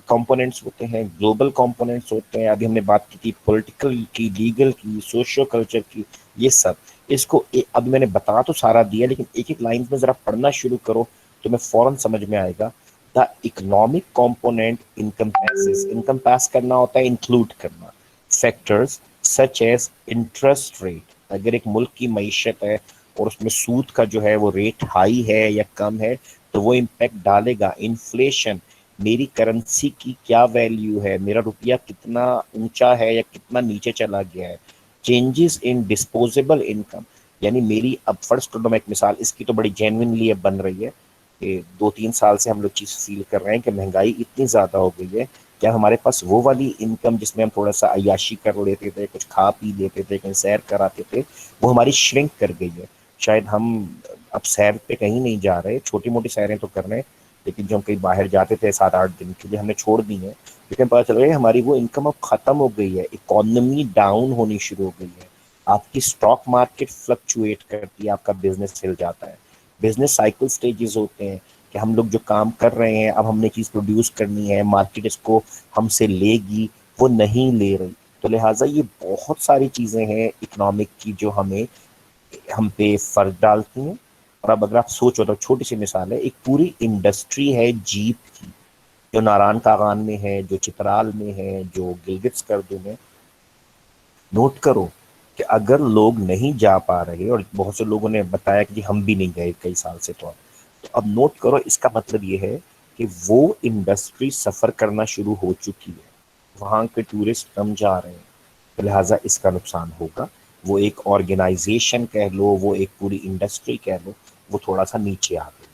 کمپوننٹس ہوتے ہیں، گلوبل کمپوننٹس ہوتے ہیں. ابھی ہم نے بات کی تھی پولیٹیکل کی، لیگل کی، سوشو کلچر کی، یہ سب. اس کو اب میں نے بتا تو سارا دیا، لیکن ایک ایک لائن میں ذرا پڑھنا شروع کرو تو میں فوراً سمجھ میں آئے گا. دا اکنامک کمپوننٹ انکمپیسز، انکمپیس کرنا ہوتا ہے انکلوڈ کرنا، factors such as interest rate. اگر ایک ملک کی معیشت ہے اور اس میں سود کا جو ہے وہ ریٹ ہائی ہے یا کم ہے تو وہ امپیکٹ ڈالے گا. انفلیشن، میری کرنسی کی کیا ویلیو ہے، میرا روپیہ کتنا اونچا ہے یا کتنا نیچے چلا گیا ہے. چینجز ان ڈسپوزیبل انکم، یعنی میری، اب فرض کر لو میں ایک مثال، اس کی تو بڑی جینوئنلی اب بن رہی ہے کہ 2-3 سال سے ہم لوگ چیز فیل کر رہے ہیں کہ مہنگائی اتنی زیادہ ہو گئی ہے. کیا ہمارے پاس وہ والی انکم جس میں ہم تھوڑا سا عیاشی کر لیتے تھے، کچھ کھا پی لیتے تھے، کہیں سیر کراتے تھے، وہ ہماری شرنک کر گئی ہے. شاید ہم اب سیر پہ کہیں نہیں جا رہے، چھوٹی موٹی سیریں تو کر رہے ہیں، لیکن جو ہم کہیں باہر جاتے تھے 7-8 دن کے لیے، ہم نے چھوڑ دی ہیں. لیکن پتا چل رہا ہے ہماری وہ انکم اب ختم ہو گئی ہے، اکانومی ڈاؤن ہونی شروع ہو گئی ہے. آپ کی اسٹاک مارکیٹ فلکچویٹ کرتی ہے، آپ کا بزنس ہل جاتا ہے. بزنس سائیکل سٹیجز ہوتے ہیں کہ ہم لوگ جو کام کر رہے ہیں، اب ہم نے چیز پروڈیوس کرنی ہے، مارکیٹ اس کو ہم سے لے گی، وہ نہیں لے رہی. تو لہٰذا یہ بہت ساری چیزیں ہیں اکنامک کی جو ہم پہ فرق ڈالتی ہیں. اور اب اگر آپ سوچو تو چھوٹی سی مثال ہے، ایک پوری انڈسٹری ہے جیپ کی، جو ناران کاغان میں ہے، جو چترال میں ہے، جو گلگت سکردو میں. نوٹ کرو کہ اگر لوگ نہیں جا پا رہے، اور بہت سے لوگوں نے بتایا کہ ہم بھی نہیں گئے کئی سال سے، تو اب نوٹ کرو اس کا مطلب یہ ہے کہ وہ انڈسٹری سفر کرنا شروع ہو چکی ہے، وہاں کے ٹورسٹ کم جا رہے ہیں، لہٰذا اس کا نقصان ہوگا. وہ ایک آرگنائزیشن کہہ لو، وہ ایک پوری انڈسٹری کہہ لو، وہ تھوڑا سا نیچے آ گئی.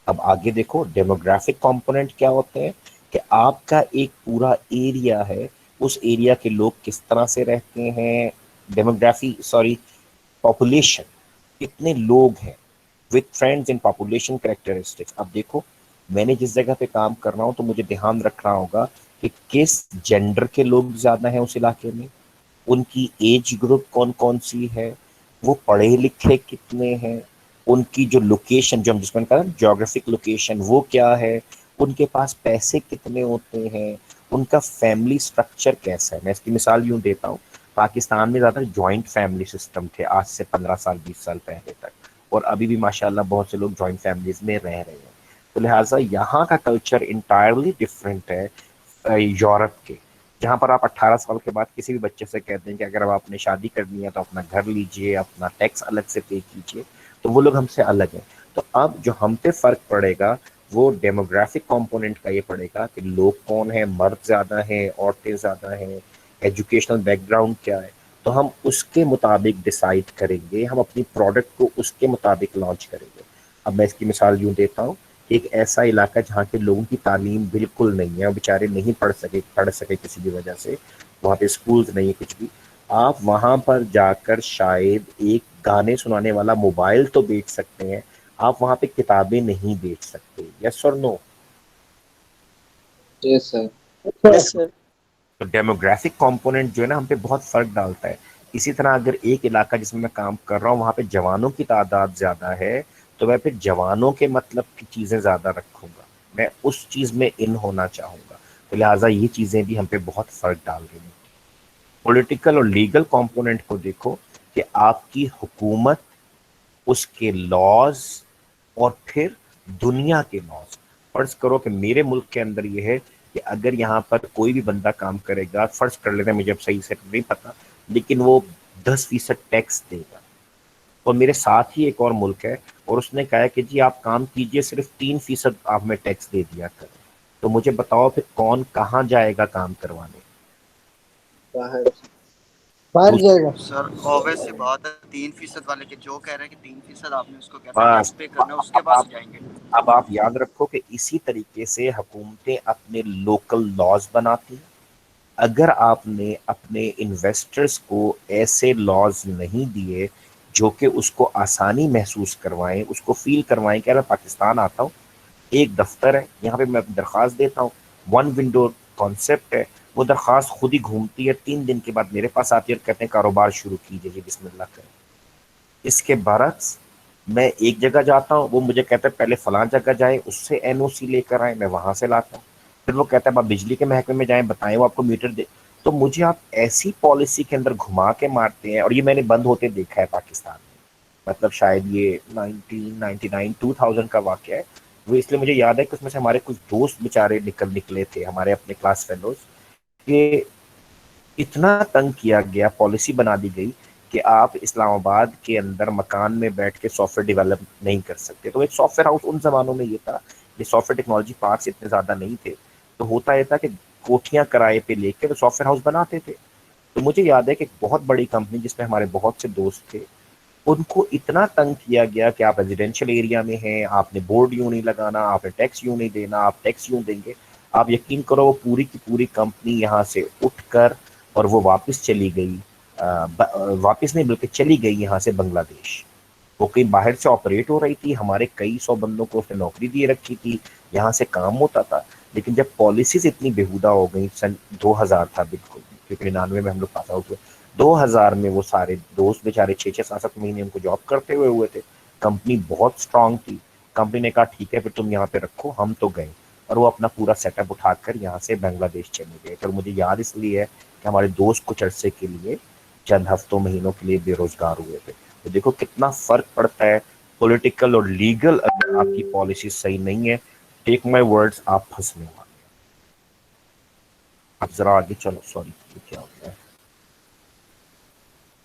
اب آگے دیکھو ڈیموگرافک کمپوننٹ کیا ہوتے ہیں، کہ آپ کا ایک پورا ایریا ہے، اس ایریا کے لوگ کس طرح سے رہتے ہیں. ڈیموگرافی، سوری، پاپولیشن، کتنے لوگ ہیں، with trends in population characteristics. اب دیکھو میں نے جس جگہ پہ کام کر رہا ہوں تو مجھے دھیان رکھنا ہوگا کہ کس جینڈر کے لوگ زیادہ ہیں اس علاقے میں، ان کی ایج گروپ کون کون سی ہے، وہ پڑھے لکھے کتنے ہیں، ان کی جو لوکیشن، جو ہم جس میں کہا جیوگرافک لوکیشن، وہ کیا ہے، ان کے پاس پیسے کتنے ہوتے ہیں، ان کا فیملی سٹرکچر کیسا ہے. میں اس کی مثال یوں دیتا ہوں، پاکستان میں زیادہ جوائنٹ فیملی سسٹم تھے آج سے 15 سال 20 سال پہلے تک، اور ابھی بھی ماشاءاللہ بہت سے لوگ جوائنٹ فیملیز میں رہ رہے ہیں. تو لہٰذا یہاں کا کلچر انٹائرلی ڈفرینٹ ہے یورپ کے، جہاں پر آپ 18 سال کے بعد کسی بھی بچے سے کہتے ہیں کہ اگر آپ نے شادی کرنی ہے تو اپنا گھر لیجئے، اپنا ٹیکس الگ سے پے کیجئے. تو وہ لوگ ہم سے الگ ہیں. تو اب جو ہم پہ فرق پڑے گا وہ ڈیموگرافک کمپوننٹ کا یہ پڑے گا کہ لوگ کون ہیں، مرد زیادہ ہیں، عورتیں زیادہ ہیں، ایجوکیشنل بیک گراؤنڈ کیا ہے. تو ہم اس کے مطابق ڈیسائیڈ کریں گے، ہم اپنی پروڈکٹ کو اس کے مطابق لانچ کریں گے. اب میں اس کی مثال یوں دیتا ہوں، ایک ایسا علاقہ جہاں کے لوگوں کی تعلیم بالکل نہیں ہے، اور بیچارے نہیں پڑھ سکے کسی بھی وجہ سے، وہاں پہ اسکولز نہیں ہے کچھ بھی. آپ وہاں پر جا کر شاید ایک گانے سنانے والا موبائل تو بیچ سکتے ہیں, آپ وہاں پہ کتابیں نہیں بیچ سکتے. یس اور نو؟ یس سر. یس سر. تو ڈیموگرافک کمپوننٹ جو ہے نا ہم پہ بہت فرق ڈالتا ہے. اسی طرح اگر ایک علاقہ جس میں کام کر رہا ہوں وہاں پہ جوانوں کی تعداد زیادہ ہے تو میں پھر جوانوں کے مطلب کی چیزیں زیادہ رکھوں گا, میں اس چیز میں ان ہونا چاہوں گا. تو لہٰذا یہ چیزیں بھی ہم پہ بہت فرق ڈال رہی ہیں. پولیٹیکل اور لیگل کمپوننٹ کو دیکھو کہ آپ کی حکومت, اس کے لاز, اور پھر دنیا کے لاز. فرض کرو کہ میرے ملک کے اندر یہ ہے کہ اگر یہاں پر کوئی بھی بندہ کام کرے گا, فرض کر لیتے ہیں, مجھے اب صحیح سے نہیں پتا, لیکن وہ 10% ٹیکس دے گا. اور میرے ساتھ ہی ایک اور ملک ہے اور اس نے کہا ہے کہ جی آپ کام کیجئے, صرف 3% آپ میں ٹیکس دے دیا کریں. تو مجھے بتاؤ پھر کون کہاں جائے گا کام کروانے؟ باہر. باہر جائے گا. سر اوبیس سی بات ہے, 3% والے کے جو کہہ رہے ہیں کہ 3% آپ نے اس کو کہتا ہے بس ٹیکس پے کرنا ہے, اس کے پاس جائیں گے. اب آپ یاد رکھو کہ اسی طریقے سے حکومتیں اپنے لوکل لاز بناتی ہیں. اگر آپ نے اپنے انویسٹرز کو ایسے لاز نہیں دیے جو کہ اس کو آسانی محسوس کروائیں, اس کو فیل کروائیں کہ میں پاکستان آتا ہوں, ایک دفتر ہے یہاں پہ میں درخواست دیتا ہوں, 1 ونڈو کانسیپٹ ہے, وہ درخواست خود ہی گھومتی ہے, 3 دن کے بعد میرے پاس آتی ہے اور کہتے ہیں کاروبار شروع کیجیے جی, بسم اللہ کریں. اس کے برعکس میں ایک جگہ جاتا ہوں, وہ مجھے کہتا ہے پہلے فلاں جگہ جائیں, اس سے NOC لے کر آئیں, میں وہاں سے لاتا ہوں. پھر وہ کہتا ہے آپ بجلی کے محکمے میں جائیں, بتائیں وہ آپ کو میٹر دے. تو مجھے آپ ایسی پالیسی کے اندر گھما کے مارتے ہیں, اور یہ میں نے بند ہوتے دیکھا ہے پاکستان میں. مطلب شاید یہ 1999 2000 کا واقعہ ہے. وہ اس لیے مجھے یاد ہے کہ اس میں سے ہمارے کچھ دوست بےچارے نکلے تھے, ہمارے اپنے کلاس فیلوز, کہ اتنا تنگ کیا گیا, پالیسی بنا دی گئی کہ آپ اسلام آباد کے اندر مکان میں بیٹھ کے سافٹ ویئر ڈیولپ نہیں کر سکتے. تو ایک سافٹ ویئر ہاؤس ان زمانوں میں یہ تھا, یہ سافٹ ویئر ٹیکنالوجی پارکس اتنے زیادہ نہیں تھے, تو ہوتا یہ تھا کہ کوٹھیاں کرائے پہ لے کے سافٹ ویئر ہاؤس بناتے تھے. تو مجھے یاد ہے کہ ایک بہت بڑی کمپنی جس میں ہمارے بہت سے دوست تھے, ان کو اتنا تنگ کیا گیا کہ آپ ریزیڈینشیل ایریا میں ہیں, آپ نے بورڈ یوں نہیں لگانا, آپ نے ٹیکس یوں نہیں دینا, آپ ٹیکس یوں دیں گے. آپ یقین کرو وہ پوری کی پوری کمپنی یہاں سے اٹھ کر اور وہ واپس چلی گئی, واپس نہیں بلکہ چلی گئی یہاں سے بنگلہ دیش. وہ کہیں باہر سے آپریٹ ہو رہی تھی, ہمارے کئی 100 بندوں کو اس نے نوکری دیے رکھی تھی, یہاں سے کام ہوتا تھا. لیکن جب پالیسیز اتنی بےہودہ ہو گئی, سن 2000 تھا بالکل, کیونکہ 99 میں ہم لوگ پاس آؤٹ ہوئے, 2000 میں وہ سارے دوست بیچارے 6-6 7 7 مہینے ان کو جاب کرتے ہوئے تھے. کمپنی بہت اسٹرانگ تھی, کمپنی نے کہا ٹھیک ہے پھر تم یہاں پہ رکھو, ہم تو گئے, اور وہ اپنا پورا سیٹ اپ اٹھا کر یہاں سے بنگلہ دیش چلے گئے. اور مجھے یاد اس لیے ہے کہ ہمارے دوست کچھ عرصے کے لیے, چند ہفتوں مہینوں کے لیے بے روزگار ہوئے تھے. تو دیکھو کتنا فرق پڑتا ہے پولیٹیکل اور لیگل. اگر آپ کی پالیسی صحیح نہیں ہے, ٹیک مائی ورڈز, آپ پھنسنے والے. اب ذرا آگے چلو, سوری کیا ہو گیا ہے.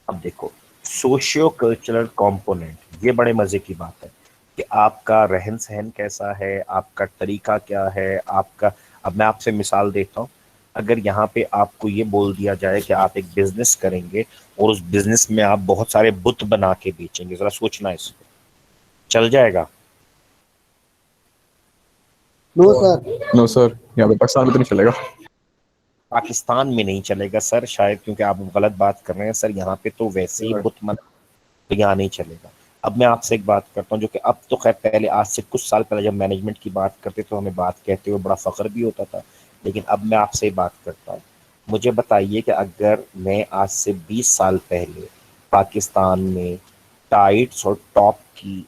اب دیکھو سوشیو کلچرل کمپوننٹ, یہ بڑے مزے کی بات ہے کہ آپ کا رہن سہن کیسا ہے, آپ کا طریقہ کیا ہے, آپ کا. اب میں آپ سے مثال دیتا ہوں, اگر یہاں پہ آپ کو یہ بول دیا جائے کہ آپ ایک بزنس کریں گے اور اس بزنس میں آپ بہت سارے بت بنا کے بیچیں گے, ذرا سوچنا اس کو, چل جائے گا؟ نو سر. نو سر, یہاں پہ پاکستان میں تو نہیں چلے گا. پاکستان میں نہیں چلے گا سر, شاید کیونکہ آپ غلط بات کر رہے ہیں سر. یہاں پہ تو ویسے ہی بت من, تو یہاں نہیں چلے گا. اب میں آپ سے ایک بات کرتا ہوں, جو کہ اب تو خیر, پہلے آج سے کچھ سال پہلے جب مینجمنٹ کی بات کرتے تو ہمیں بات کہتے ہوئے بڑا فخر بھی ہوتا تھا, لیکن اب میں آپ سے بات کرتا ہوں. مجھے بتائیے کہ اگر میں آج سے 20 سال پہلے پاکستان میں ٹائٹس اور ٹاپ کی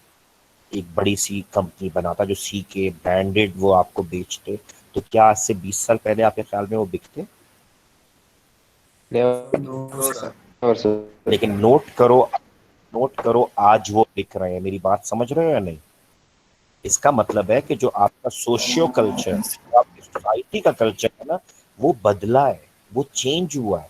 ایک بڑی سی کمپنی بناتا, جو سی کے برانڈڈ وہ آپ کو بیچتے, تو کیا آج سے 20 سال پہلے آپ کے خیال میں وہ بکتے؟ نو سر. لیکن نوٹ کرو آج وہ بک رہے ہیں. میری بات سمجھ رہے ہو یا نہیں؟ اس کا مطلب ہے کہ جو آپ کا سوشیو کلچر, آپ کی سوسائٹی کا کلچر ہے نا, وہ بدلا ہے, وہ چینج ہوا ہے,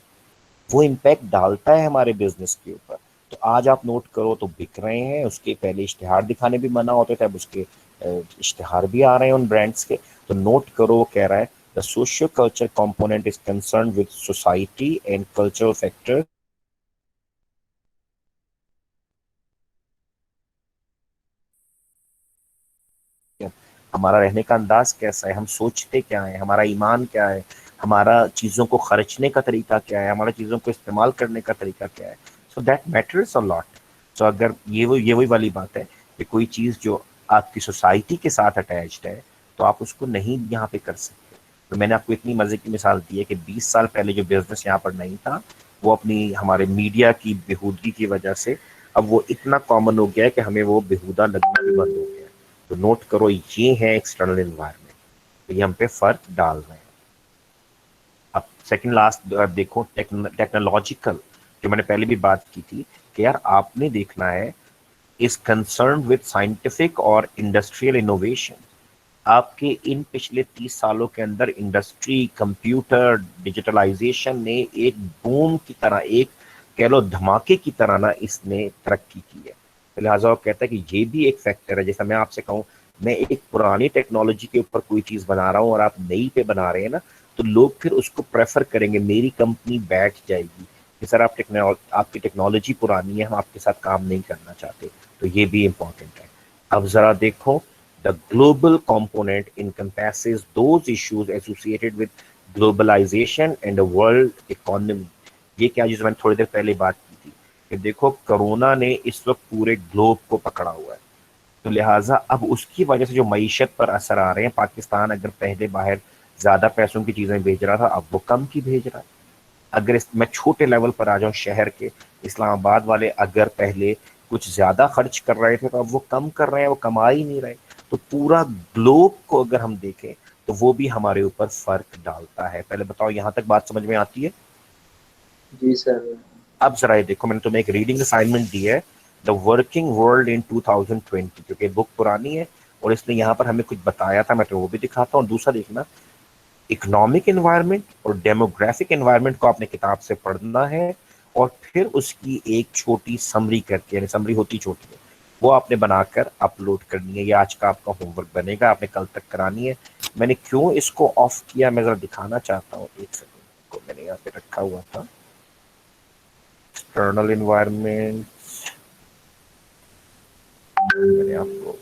وہ امپیکٹ ڈالتا ہے ہمارے بزنس کے اوپر. تو آج آپ نوٹ کرو تو بک رہے ہیں, اس کے پہلے اشتہار دکھانے بھی منع ہوتے تھے, اب اس کے اشتہار بھی آ رہے ہیں ان برانڈس کے. تو نوٹ کرو, وہ کہہ رہا ہے the socio culture component is concerned with society and cultural factors. ہمارا رہنے کا انداز کیسا ہے, ہم سوچتے کیا ہیں, ہمارا ایمان کیا ہے, ہمارا چیزوں کو خرچنے کا طریقہ کیا ہے, ہمارا چیزوں کو استعمال کرنے کا طریقہ کیا ہے. سو دیٹ میٹرز اے لاٹ. سو اگر یہ وہی والی بات ہے کہ کوئی چیز جو آپ کی سوسائٹی کے ساتھ اٹیچڈ ہے تو آپ اس کو نہیں یہاں پہ کر سکتے. تو میں نے آپ کو اتنی مزے کی مثال دی ہے کہ 20 سال پہلے جو بزنس یہاں پر نہیں تھا وہ اپنی ہمارے میڈیا کی بےہودگی کی وجہ سے اب وہ اتنا کامن ہو گیا ہے کہ ہمیں وہ بےہودہ لگنا بھی بند ہو گیا ہے. تو نوٹ کرو یہ ہے ایکسٹرنل انوائرمنٹ, تو یہ ہم پہ فرق ڈال رہے ہیں. اب سیکنڈ لاسٹ دیکھو ٹیکنالوجیکل, جو میں نے پہلے بھی بات کی تھی کہ یار آپ نے دیکھنا ہے is concerned with scientific اور انڈسٹریل انوویشن. آپ کے ان پچھلے 30 سالوں کے اندر انڈسٹری, کمپیوٹر, ڈیجیٹلائزیشن نے ایک بوم کی طرح, ایک کہہ لو دھماکے کی طرح نا اس نے ترقی کی ہے. لہٰذا وہ کہتا ہے کہ یہ بھی ایک فیکٹر ہے. جیسا میں آپ سے کہوں میں ایک پرانی ٹیکنالوجی کے اوپر کوئی چیز بنا رہا ہوں اور آپ نئی پہ بنا رہے ہیں نا, تو لوگ پھر اس کو پریفر کریں گے, میری کمپنی بیٹھ جائے گی کہ سر آپ کی ٹیکنالوجی پرانی ہے, ہم آپ کے ساتھ کام نہیں کرنا چاہتے. تو یہ بھی امپورٹنٹ ہے. اب ذرا دیکھو the global component encompasses those issues associated with globalization and the world economy. یہ کیا جس میں نے تھوڑی دیر پہلے بات کی تھی کہ دیکھو کرونا نے اس وقت پورے گلوب کو پکڑا ہوا ہے, تو لہٰذا اب اس کی وجہ سے جو معیشت پر اثر آ رہے ہیں, پاکستان اگر پہلے باہر زیادہ پیسوں کی چیزیں بھیج رہا تھا اب وہ کم کی بھیج رہا ہے. اگر میں چھوٹے لیول پر آ جاؤں شہر کے, اسلام آباد والے اگر پہلے کچھ زیادہ خرچ کر رہے تھے تو اب وہ کم کر رہے ہیں, وہ کما ہی نہیں رہے. تو پورا گلوب کو اگر ہم دیکھیں تو وہ بھی ہمارے اوپر فرق ڈالتا ہے. پہلے بتاؤ یہاں تک بات سمجھ میں آتی ہے؟ جی سر. اب ذرا یہ دیکھو میں نے تمہیں ایک ریڈنگ اسائنمنٹ دی ہے, دا ورکنگ ورلڈ ان 2020, کیونکہ بک پرانی ہے اور اس نے یہاں پر ہمیں کچھ بتایا تھا, میں تو وہ بھی دکھاتا ہوں. دوسرا دیکھنا اکنامک انوائرمنٹ اور ڈیموگرافک انوائرمنٹ کو آپ نے کتاب سے پڑھنا ہے اور پھر اس کی ایک چھوٹی سمری کر کے, یعنی سمری ہوتی چھوٹی ہے, وہ آپ نے بنا کر اپلوڈ کرنی ہے. یہ آج کا آپ کا ہوم ورک بنے گا, آپ نے کل تک کرانی ہے. میں نے کیوں اس کو آف کیا میں ذرا دکھانا چاہتا ہوں, ایک سیکنڈ کو میں نے یہاں پہ رکھا ہوا تھا. ایکسٹرنل انوائرمنٹ میں نے آپ کو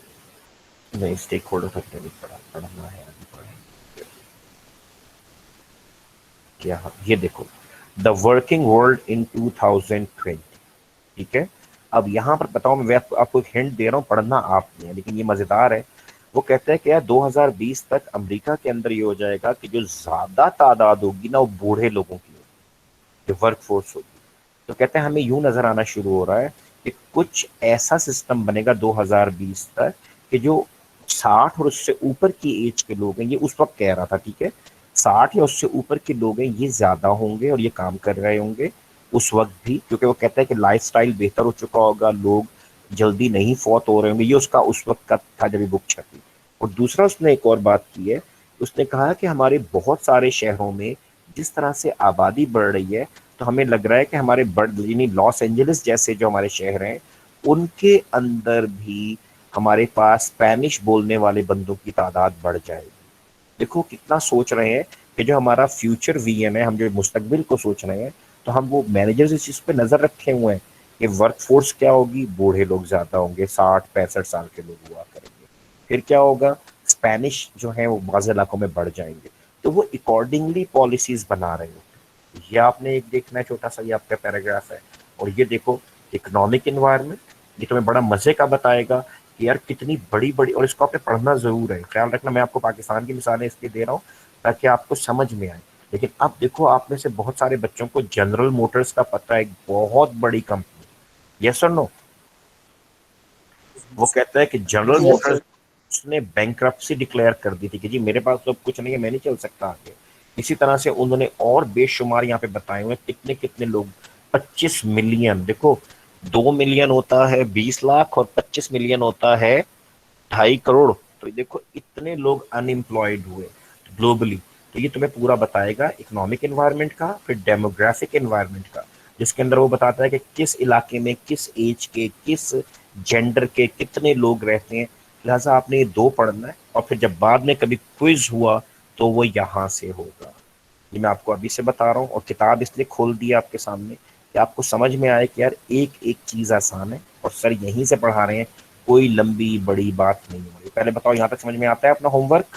نہیں, اسٹیک ہولڈر تک نہیں پڑھنا ہے, ابھی پڑھیں کیا. یہ دیکھو دا ورکنگ ورلڈ ان 2020, ٹھیک ہے. اب یہاں پر بتاؤ میں آپ کو ایک ہنٹ دے رہا ہوں, پڑھنا آپ نے, لیکن یہ مزیدار ہے. وہ کہتا ہے کہ یار 2020 تک امریکہ کے اندر یہ ہو جائے گا کہ جو زیادہ تعداد ہوگی نا وہ بوڑھے لوگوں کی ہوگی, جو ورک فورس ہوگی. تو کہتے ہیں ہمیں یوں نظر آنا شروع ہو رہا ہے کہ کچھ ایسا سسٹم بنے گا 2020 تک کہ جو 60 اور اس سے اوپر کی ایج کے لوگ ہیں, یہ اس وقت کہہ رہا تھا, ٹھیک ہے, 60 یا اس سے اوپر کے لوگ ہیں یہ زیادہ ہوں گے اور یہ کام کر رہے ہوں گے اس وقت بھی, کیونکہ وہ کہتا ہے کہ لائف سٹائل بہتر ہو چکا ہوگا, لوگ جلدی نہیں فوت ہو رہے ہوں گے. یہ اس کا اس وقت کا تھا جب یہ بک چھپی. اور دوسرا اس نے ایک اور بات کی ہے, اس نے کہا کہ ہمارے بہت سارے شہروں میں جس طرح سے آبادی بڑھ رہی ہے تو ہمیں لگ رہا ہے کہ ہمارے یعنی لاس اینجلس جیسے جو ہمارے شہر ہیں ان کے اندر بھی ہمارے پاس اسپینش بولنے والے بندوں کی تعداد بڑھ جائے گی. دیکھو کتنا سوچ رہے ہیں کہ جو ہمارا فیوچر ویژن ہے, ہم جو مستقبل کو سوچ رہے ہیں, تو ہم وہ مینیجرز اس چیز پہ نظر رکھے ہوئے ہیں کہ ورک فورس کیا ہوگی, بوڑھے لوگ زیادہ ہوں گے, 60-65 سال کے لوگ ہوا کریں گے. پھر کیا ہوگا, اسپینش جو ہیں وہ بعض علاقوں میں بڑھ جائیں گے. تو وہ اکارڈنگلی پالیسیز بنا رہے ہیں. یہ آپ نے ایک دیکھنا ہے, چھوٹا سا یہ آپ کا پیراگراف ہے. اور یہ دیکھو اکنامک انوائرمنٹ, یہ تمہیں بڑا مزے کا بتائے گا کہ یار کتنی بڑی بڑی, اور اس کو آپ نے پڑھنا ضرور ہے. خیال رکھنا میں آپ کو پاکستان کی مثالیں اس لیے دے رہا ہوں تاکہ آپ کو سمجھ میں آئے. لیکن اب دیکھو آپ میں سے بہت سارے بچوں کو جنرل موٹرز کا پتہ ہے, ایک بہت بڑی کمپنی, یس اور نو. وہ کہتا ہے کہ جنرل Yes, موٹرز sir. اس نے بینکرپسی ڈکلیئر کر دی تھی کہ جی میرے پاس تو اب کچھ نہیں ہے, میں نہیں چل سکتا آگے. اسی طرح سے انہوں نے اور بے شمار یہاں پہ بتائے ہوئے کتنے کتنے لوگ, 25 ملین. دیکھو 2 ملین ہوتا ہے 20 لاکھ اور 25 ملین ہوتا ہے 2.5 کروڑ. تو دیکھو اتنے لوگ ان امپلائڈ ہوئے گلوبلی. تو یہ تمہیں پورا بتائے گا اکنامک انوائرمنٹ کا, پھر ڈیموگرافک انوائرمنٹ کا, جس کے اندر وہ بتاتا ہے کہ کس علاقے میں کس ایج کے, کس جینڈر کے کتنے لوگ رہتے ہیں. لہٰذا آپ نے یہ 2 پڑھنا ہے, اور پھر جب بعد میں کبھی کوئز ہوا تو وہ یہاں سے ہوگا. یہ میں آپ کو ابھی سے بتا رہا ہوں, اور کتاب اس لیے کھول دی آپ کے سامنے کہ آپ کو سمجھ میں آئے کہ یار ایک ایک چیز آسان ہے اور سر یہیں سے پڑھا رہے ہیں, کوئی لمبی بڑی بات نہیں ہو رہی. پہلے بتاؤ یہاں تک سمجھ میں آتا ہے اپنا home work?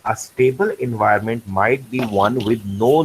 A stable environment might be one with no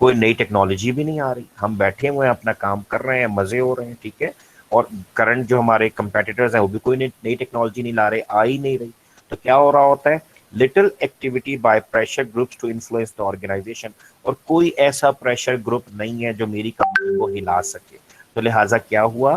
کوئی نئی ٹیکنالوجی بھی نہیں آ رہی, ہم بیٹھے ہوئے ہیں اپنا کام کر رہے ہیں, مزے ہو رہے ہیں, ٹھیک ہے, اور کرنٹ جو ہمارے کمپیٹیٹرز ہیں وہ بھی کوئی نئی ٹیکنالوجی نہیں لا رہے, آ ہی نہیں رہی. تو کیا ہو رہا ہوتا ہے, little activity by pressure groups to influence the organization, اور کوئی ایسا پریشر گروپ نہیں ہے جو میری کمپنی کو ہلا سکے. تو لہٰذا کیا ہوا,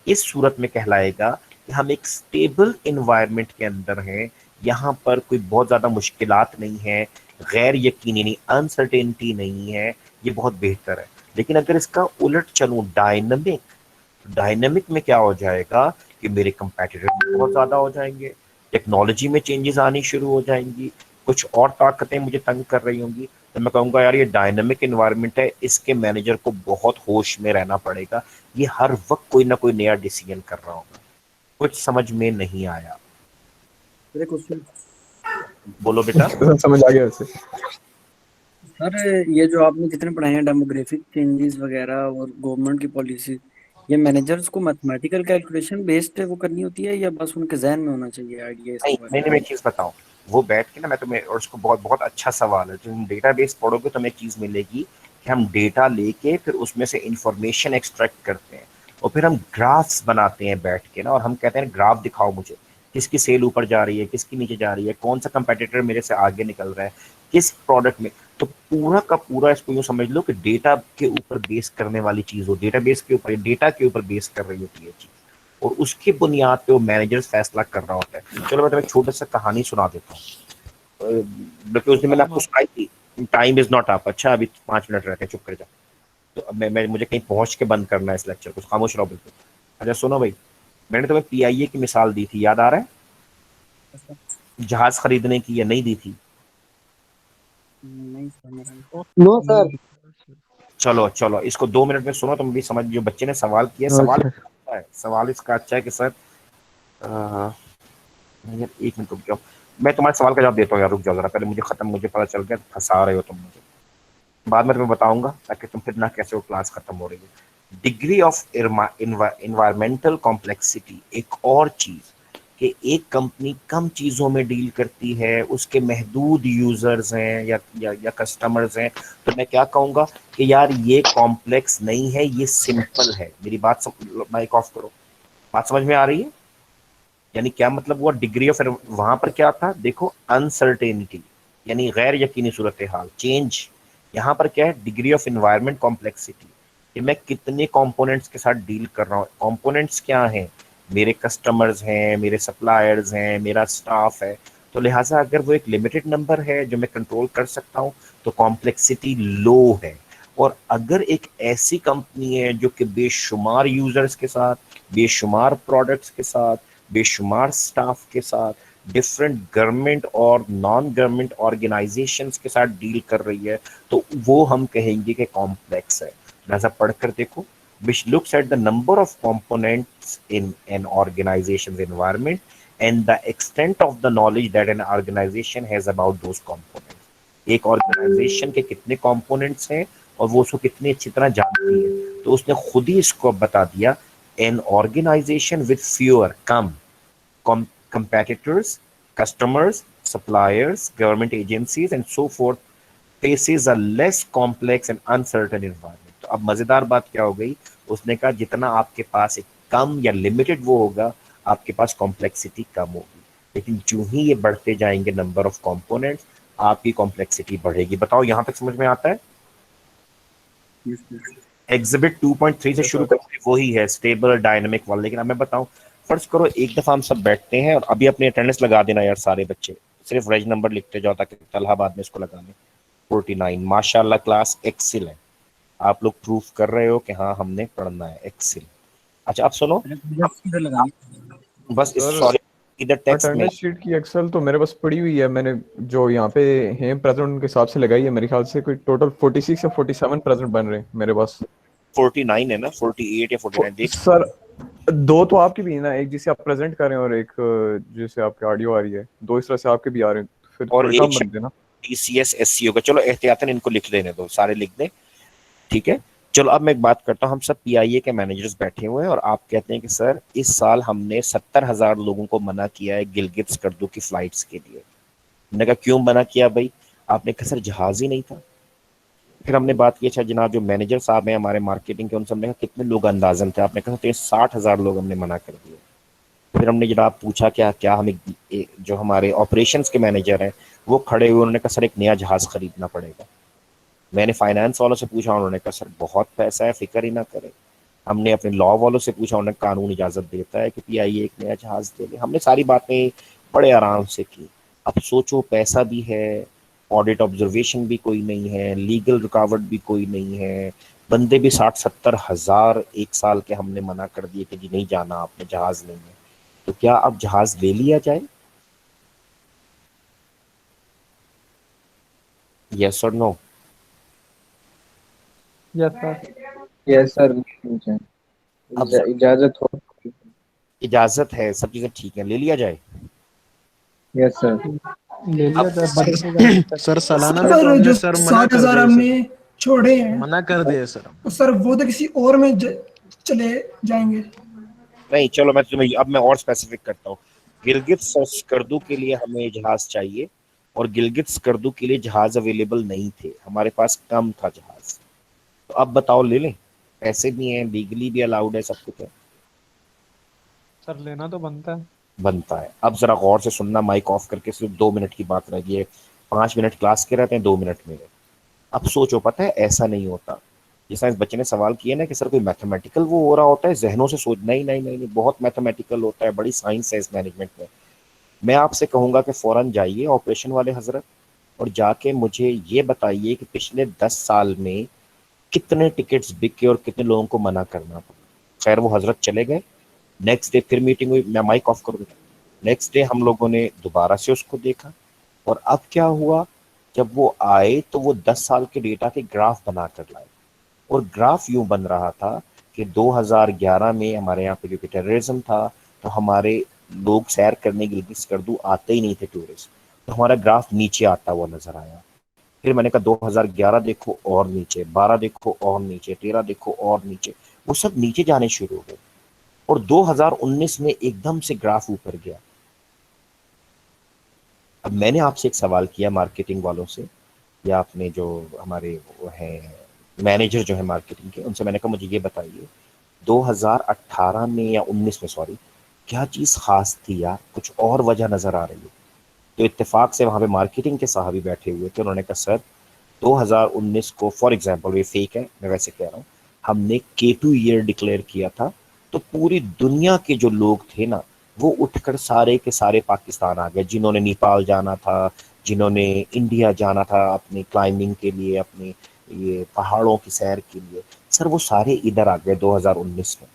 اس صورت میں کہلائے گا کہ ہم ایک سٹیبل انوائرمنٹ کے اندر ہیں, یہاں پر کوئی بہت زیادہ مشکلات نہیں ہے, غیر یقینی نہیں, انسرٹینٹی نہیں ہے, یہ بہت بہتر ہے. لیکن اگر اس کا الٹ چلوں, ڈائنمک میں کیا ہو جائے گا کہ میرے کمپیٹیٹر بہت زیادہ ہو جائیں گے, ٹیکنالوجی میں چینجز آنی شروع ہو جائیں گی, کچھ اور طاقتیں مجھے تنگ کر رہی ہوں گی. تو میں کہوں گا یار یہ ڈائنمک انوائرمنٹ ہے, اس کے مینیجر کو بہت ہوش میں رہنا پڑے گا, یہ ہر وقت کوئی نہ کوئی نیا ڈیسیجن کر رہا ہوگا. کچھ سمجھ میں نہیں آیا؟ بولو بیٹا. سمجھ آ گیا ویسے. سر یہ جو آپ نے جتنے پڑھائے ہیں ڈیموگرافک چینجز وغیرہ اور گورنمنٹ کی پالیسی, یہ مینیجرز کو میتھمیٹیکل کیلکولیشن بیسڈ وہ کرنی ہوتی ہے یا بس ان کے ذہن میں ہونا چاہیے آئیڈیا اس نہیں کے بارے نہیں, میں؟ میں ایک چیز بتاؤں, وہ بیٹھ کے نا, میں تمہیں, اور اس کو بہت بہت اچھا سوال ہے, تم ڈیٹا بیس پڑھو گے تو ہمیں ایک چیز ملے گی کہ ہم ڈیٹا لے کے پھر اس میں سے انفارمیشن ایکسٹریکٹ کرتے ہیں, اور پھر ہم گرافس بناتے ہیں بیٹھ کے نا, اور ہم کہتے ہیں گراف دکھاؤ مجھے, کس کی سیل اوپر جا رہی ہے, کس کی نیچے جا رہی ہے, کون سا کمپیٹیٹر میرے سے آگے نکل رہا ہے, کس پروڈکٹ میں. تو پورا کا پورا اس کو یوں سمجھ لو کہ ڈیٹا کے اوپر بیس کرنے والی چیز ہو, ڈیٹا بیس کے اوپر, ڈیٹا کے اوپر بیس کر رہی ہوتی ہے چیز, اور اس کی بنیاد پہ وہ مینیجر فیصلہ کر رہا ہوتا ہے. چلو میں تمہیں ایک چھوٹا سا کہانی سنا دیتا ہوں, بلکہ اس دن میں نے آپ کو سنائی تھی. Time is not up. اچھا ابھی 5 منٹ رہتے ہیں, چپ کر جا. تو اب میں مجھے کہیں پہنچ کے بند کرنا ہے اس لیکچر کو, خاموش رہو بالکل. اچھا سنو بھائی, میں نے تمہیں پی آئی اے کی مثال دی تھی, یاد آ رہا ہے؟ جہاز خریدنے کی, یا نہیں دی تھی؟ نہیں سمجھ No, sir. چلو چلو اس کو 2 منٹ میں سنو, تم بھی سمجھ. جو بچے نے سوال کیا سوال اچھا. اچھا ہے, سوال اس کا اچھا ہے کہ سر ایک منٹ رک جاؤ, میں تمہارے سوال کا جواب دیتا ہوں یار, رک جاؤ ذرا پہلے, مجھے پتا چل گیا پھنسا رہے ہو تم مجھے, بعد میں تمہیں بتاؤں گا تاکہ تم پھر نہ کیسے وہ کلاس ختم ہو رہی ہے. ڈگری آف انوائرمنٹل کمپلیکسٹی, ایک اور چیز کہ ایک کمپنی کم چیزوں میں ڈیل کرتی ہے, اس کے محدود یوزرز ہیں یا کسٹمرز ہیں, تو میں کیا کہوں گا کہ یار یہ کمپلیکس نہیں ہے, یہ سمپل ہے. میری بات مائک آف کرو, بات سمجھ میں آ رہی ہے؟ یعنی کیا مطلب ہوا ڈگری آف, وہاں پر کیا تھا دیکھو, انسرٹینٹی یعنی غیر یقینی صورتحال, چینج. یہاں پر کیا ہے, ڈگری آف انوائرمنٹ کمپلیکسٹی, کہ میں کتنے کمپوننٹس کے ساتھ ڈیل کر رہا ہوں. کمپوننٹس کیا ہیں, میرے کسٹمرز ہیں, میرے سپلائرز ہیں, میرا سٹاف ہے. تو لہٰذا اگر وہ ایک لمیٹڈ نمبر ہے جو میں کنٹرول کر سکتا ہوں تو کمپلیکسٹی لو ہے. اور اگر ایک ایسی کمپنی ہے جو کہ بے شمار یوزرز کے ساتھ, بے شمار پروڈکٹس کے ساتھ, بے شمار سٹاف کے ساتھ, ڈفرنٹ گورنمنٹ اور نان گورنمنٹ آرگنائزیشنز کے ساتھ ڈیل کر رہی ہے, تو وہ ہم کہیں گے کہ کمپلیکس ہے. لہذا پڑھ کر دیکھو, which looks at the number of components in an organization's environment and the extent of the knowledge that an organization has about those components. ایک آرگنائزیشن کے کتنے کمپوننٹس ہیں اور وہ اس کو کتنی اچھی طرح جانتی ہے, تو اس نے خود ہی اس کو بتا دیا, an organization with fewer competitors, customers, suppliers, government agencies and so forth faces a less complex and uncertain environment. تو اب مزیدار بات کیا ہو گئی, اس نے کہا جتنا آپ کے پاس ایک کم یا لمیٹڈ وہ ہوگا, آپ کے پاس کمپلیکسٹی کم ہوگی. لیکن جو ہی یہ بڑھتے جائیں گے نمبر آف کمپوننٹس, آپ کی کمپلیکسٹی بڑھے گی. بتاؤ یہاں تک سمجھ میں آتا ہے؟ ایگزبٹ 2.3 سے شروع کرتے وہی ہے اسٹیبل ڈائنامک والا. لیکن اب میں بتاؤں, فرض کرو ایک دفعہ ہم سب بیٹھتے ہیں, اور ابھی اپنی اٹینڈنس لگا دینا یار سارے بچے, صرف رج نمبر لکھتے جاؤ تاکہ طلحہ بعد میں اس کو لگا لیں. 49 ماشاء اللہ کلاس ایکسل ہے, آپ لوگ پروف کر رہے ہو کہ ہاں ہم نے پڑھنا ہے ایکسل. اچھا اب سنو, بس سر سوری ادھر ٹیکسٹ میں اٹینڈنس شیٹ کی ایکسل تو میرے پاس پڑی ہوئی ہے, میں نے جو یہاں پہ ہیں پریزنٹ کے حساب سے لگائی ہے, میرے خیال سے کوئی ٹوٹل 46 یا 47 پریزنٹ بن رہے ہیں میرے پاس. 49 ہے نا, 48 یا 49 دیکھ. سر دو تو آپ کی بھی ہے نا, ایک جسے آپ پریزنٹ کر رہے ہیں اور ایک جسے آپ کی آڈیو آ رہی ہے, دو اس طرح سے آپ کے بھی آ رہے ہیں, پھر اور تھوڑے ایک کم بنتے ہیں نا. T C S S C ہوگا. چلو احتیاطاً ان کو لکھ لینے دو, سارے لکھ دیں, ٹھیک ہے. چلو اب میں ایک بات کرتا ہوں, ہم سب پی آئی اے کے مینیجرز بیٹھے ہوئے ہیں, اور آپ کہتے ہیں کہ سر اس سال ہم نے 70,000 لوگوں کو منع کیا ہے گلگت سکردو کی فلائٹس کے لیے. میں نے کہا کیوں منع کیا بھائی؟ آپ نے کہا سر جہاز ہی نہیں تھا. پھر ہم نے بات کی اچھا جناب جو مینیجر صاحب ہیں ہمارے مارکیٹنگ کے، ان سے ہم نے کہا کتنے لوگ اندازن تھے، آپ نے کہا 60,000 لوگ ہم نے منع کر دیے. پھر ہم نے جناب پوچھا کیا ہمیں جو ہمارے آپریشنس کے مینیجر ہیں وہ کھڑے ہوئے، انہوں نے کہا سر ایک نیا جہاز خریدنا پڑے گا. میں نے فائنانس والوں سے پوچھا، انہوں نے کہا سر بہت پیسہ ہے، فکر ہی نہ کریں. ہم نے اپنے لا والوں سے پوچھا، انہوں نے قانون اجازت دیتا ہے کہ پی آئی اے ایک نیا جہاز دے لے. ہم نے ساری باتیں بڑے آرام سے کی. اب سوچو پیسہ بھی ہے، آڈٹ آبزرویشن بھی کوئی نہیں ہے، لیگل رکاوٹ بھی کوئی نہیں ہے، بندے بھی 60-70 ہزار ایک سال کے ہم نے منع کر دیے کہ جی نہیں جانا آپ نے، جہاز نہیں ہے. تو کیا اب جہاز لے لیا جائے؟ یس اور نو؟ یس سر. یس سر. اب اجازت ہو. اجازت ہے، سب چیزیں ٹھیک ہیں، لے لیا جائے. یس سر. لے اب لیا جائے بجٹ کے حساب سے. سر سالانہ میں تو ہم نے سر منع کر 60,000 دیے ہم سر، نے چھوڑے ہیں منع کر دیے سر. تو سر وہ تو کسی اور میں چلے جائیں گے. نہیں چلو میں تمہیں اب میں اور اسپیسیفک کرتا ہوں. گلگت سکردو کے لیے ہمیں جہاز چاہیے، اور گلگت سکردو کے لیے جہاز اویلیبل نہیں تھے، ہمارے پاس کم تھا جہاز. تو اب بتاؤ لے لیں؟ پیسے بھی ہیں، لیگلی بھی الاؤڈ ہے، سب کچھ ہے. سر لینا تو بنتا ہے. بنتا ہے. اب ذرا غور سے سننا، مائک آف کر کے، صرف 2 منٹ کی بات رہ گئی ہے. 5 منٹ کلاس کے رہتے ہیں، 2 منٹ میرے. اب سوچو، پتہ ہے ایسا نہیں ہوتا جیسا اس بچے نے سوال کیا نا کہ سر کوئی میتھمیٹیکل وہ ہو رہا ہوتا ہے ذہنوں سے سوچ، نہیں نہیں نہیں نہیں، بہت میتھمیٹیکل ہوتا ہے، بڑی سائنس ہے اس مینجمنٹ میں. میں آپ سے کہوں گا کہ فوراً جائیے آپریشن والے حضرت اور جا کے مجھے یہ بتائیے کہ پچھلے 10 سال میں کتنے ٹکٹس بکے اور کتنے لوگوں کو منع کرنا پڑا. خیر وہ حضرت چلے گئے. نیکسٹ ڈے پھر میٹنگ ہوئی، میں مائک آف کروں گا. نیکسٹ ڈے ہم لوگوں نے دوبارہ سے اس کو دیکھا، اور اب کیا ہوا، جب وہ آئے تو وہ 10 سال کے ڈیٹا کے گراف بنا کر لائے. اور گراف یوں بن رہا تھا کہ 2011 میں ہمارے یہاں پہ کیونکہ ٹیررزم تھا تو ہمارے لوگ سیر کرنے گلگت سکردو آتے ہی نہیں تھے ٹورسٹ، تو ہمارا گراف نیچے آتا ہوا نظر آیا. پھر میں نے کہا 2011 دیکھو اور نیچے، 12 دیکھو اور نیچے، 13 دیکھو اور نیچے، وہ سب نیچے جانے شروع ہو گئے. اور 2019 میں ایک دم سے گراف اوپر گیا. اب میں نے آپ سے ایک سوال کیا مارکیٹنگ والوں سے، یا اپنے جو ہمارے وہ ہیں مینیجر جو ہے مارکیٹنگ کے، ان سے میں نے کہا مجھے یہ بتائیے 2018 میں یا 19 میں سوری، کیا چیز خاص تھی یا کچھ اور وجہ نظر آ رہی ہے؟ تو اتفاق سے وہاں پہ مارکیٹنگ کے صاحب بیٹھے ہوئے تھے، انہوں نے کہا سر 2019 کو فار ایگزامپل، یہ فیک ہے میں ویسے کہہ رہا ہوں، ہم نے K2 ایئر ڈکلیئر کیا تھا، تو پوری دنیا کے جو لوگ تھے نا وہ اٹھ کر سارے کے سارے پاکستان آ گئے، جنہوں نے نیپال جانا تھا، جنہوں نے انڈیا جانا تھا اپنی کلائمبنگ کے لیے، اپنی یہ پہاڑوں کی سیر کے لیے، سر وہ سارے ادھر آ گئے 2019 میں.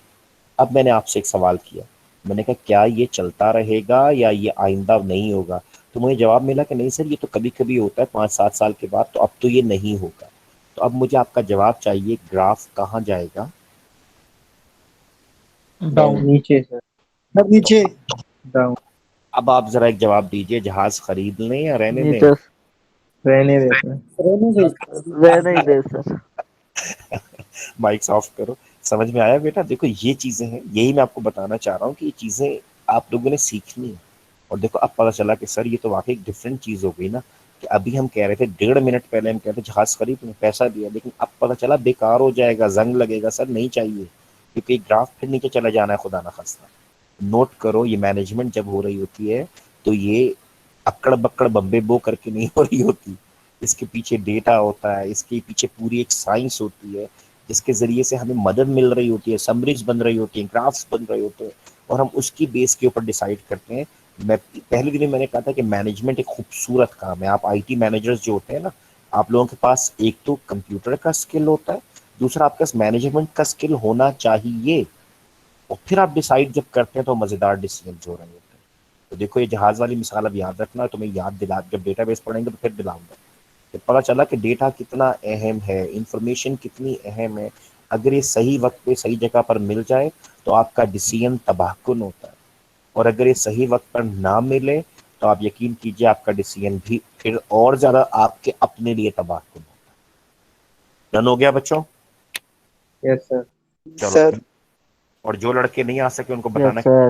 اب میں نے آپ سے ایک سوال کیا، میں نے کہا کیا یہ چلتا رہے گا یا یہ آئندہ نہیں ہوگا؟ تو مجھے جواب ملا کہ نہیں سر یہ تو کبھی کبھی ہوتا ہے 5-7 سال کے بعد، تو اب تو یہ نہیں ہوگا. تو اب مجھے آپ کا جواب چاہیے، گراف کہاں جائے گا؟ ڈاؤن. نیچے سر. سر نیچے. ڈاؤن. اب آپ ذرا ایک جواب دیجئے، جہاز خرید لیں یا رہنے دیں؟ نیچے رہنے دیتے ہیں. رہنے دے. رہنے ہی دے سر. مائک آف کرو. سمجھ میں آیا بیٹا؟ دیکھو یہ چیزیں ہیں، یہی میں آپ کو بتانا چاہ رہا ہوں کہ یہ چیزیں آپ لوگوں نے سیکھنی ہے. اور دیکھو اب پتہ چلا کہ سر یہ تو واقعی ایک ڈفرینٹ چیز ہو گئی نا، کہ ابھی ہم کہہ رہے تھے 1.5 منٹ پہلے ہم کہتے جہاز خرید میں پیسہ دیا، لیکن اب پتہ چلا بیکار ہو جائے گا، زنگ لگے گا. سر نہیں چاہیے، کیونکہ ایک گراف پھر نیچے چلا جانا ہے خدا نہ خواستہ. نوٹ کرو، یہ مینجمنٹ جب ہو رہی ہوتی ہے تو یہ اکڑ بکڑ بمبے بو کر کے نہیں ہو رہی ہوتی. اس کے پیچھے ڈیٹا ہوتا ہے، اس کے پیچھے پوری ایک سائنس ہوتی ہے جس کے ذریعے سے ہمیں مدد مل رہی ہوتی ہے، سمریز بن رہی ہوتی ہیں، گرافس بن رہے ہوتے ہیں، اور ہم اس کی بیس کے اوپر ڈیسائیڈ کرتے ہیں. میں پہلے دن میں نے کہا تھا کہ مینجمنٹ ایک خوبصورت کام ہے. آپ آئی ٹی مینیجرز جو ہوتے ہیں نا، آپ لوگوں کے پاس ایک تو کمپیوٹر کا اسکل ہوتا ہے، دوسرا آپ کے پاس مینجمنٹ کا اسکل ہونا چاہیے، اور پھر آپ ڈیسائیڈ جب کرتے ہیں تو مزیدار ڈیسیجنز ہو رہے ہوتے ہیں. تو دیکھو یہ جہاز والی مثال اب یاد رکھنا، تمہیں یاد دلا، جب ڈیٹا بیس پڑھیں گے تو پھر دلاؤں گا. پتہ چلا کہ ڈیٹا کتنا اہم ہے، انفارمیشن کتنی اہم ہے. اگر یہ صحیح وقت پہ صحیح جگہ پر مل جائے تو آپ کا ڈیسیژن تباہ کن ہوتا ہے، اور اگر یہ صحیح وقت پر نہ ملے تو آپ یقین کیجئے آپ کا ڈیسیژن بھی پھر اور زیادہ آپ کے اپنے لیے تباہ کن ہوتا ہے. ڈن ہو گیا بچوں؟ یس سر. چلو. سر اور جو لڑکے نہیں آ سکے ان کو یس بتانا سر.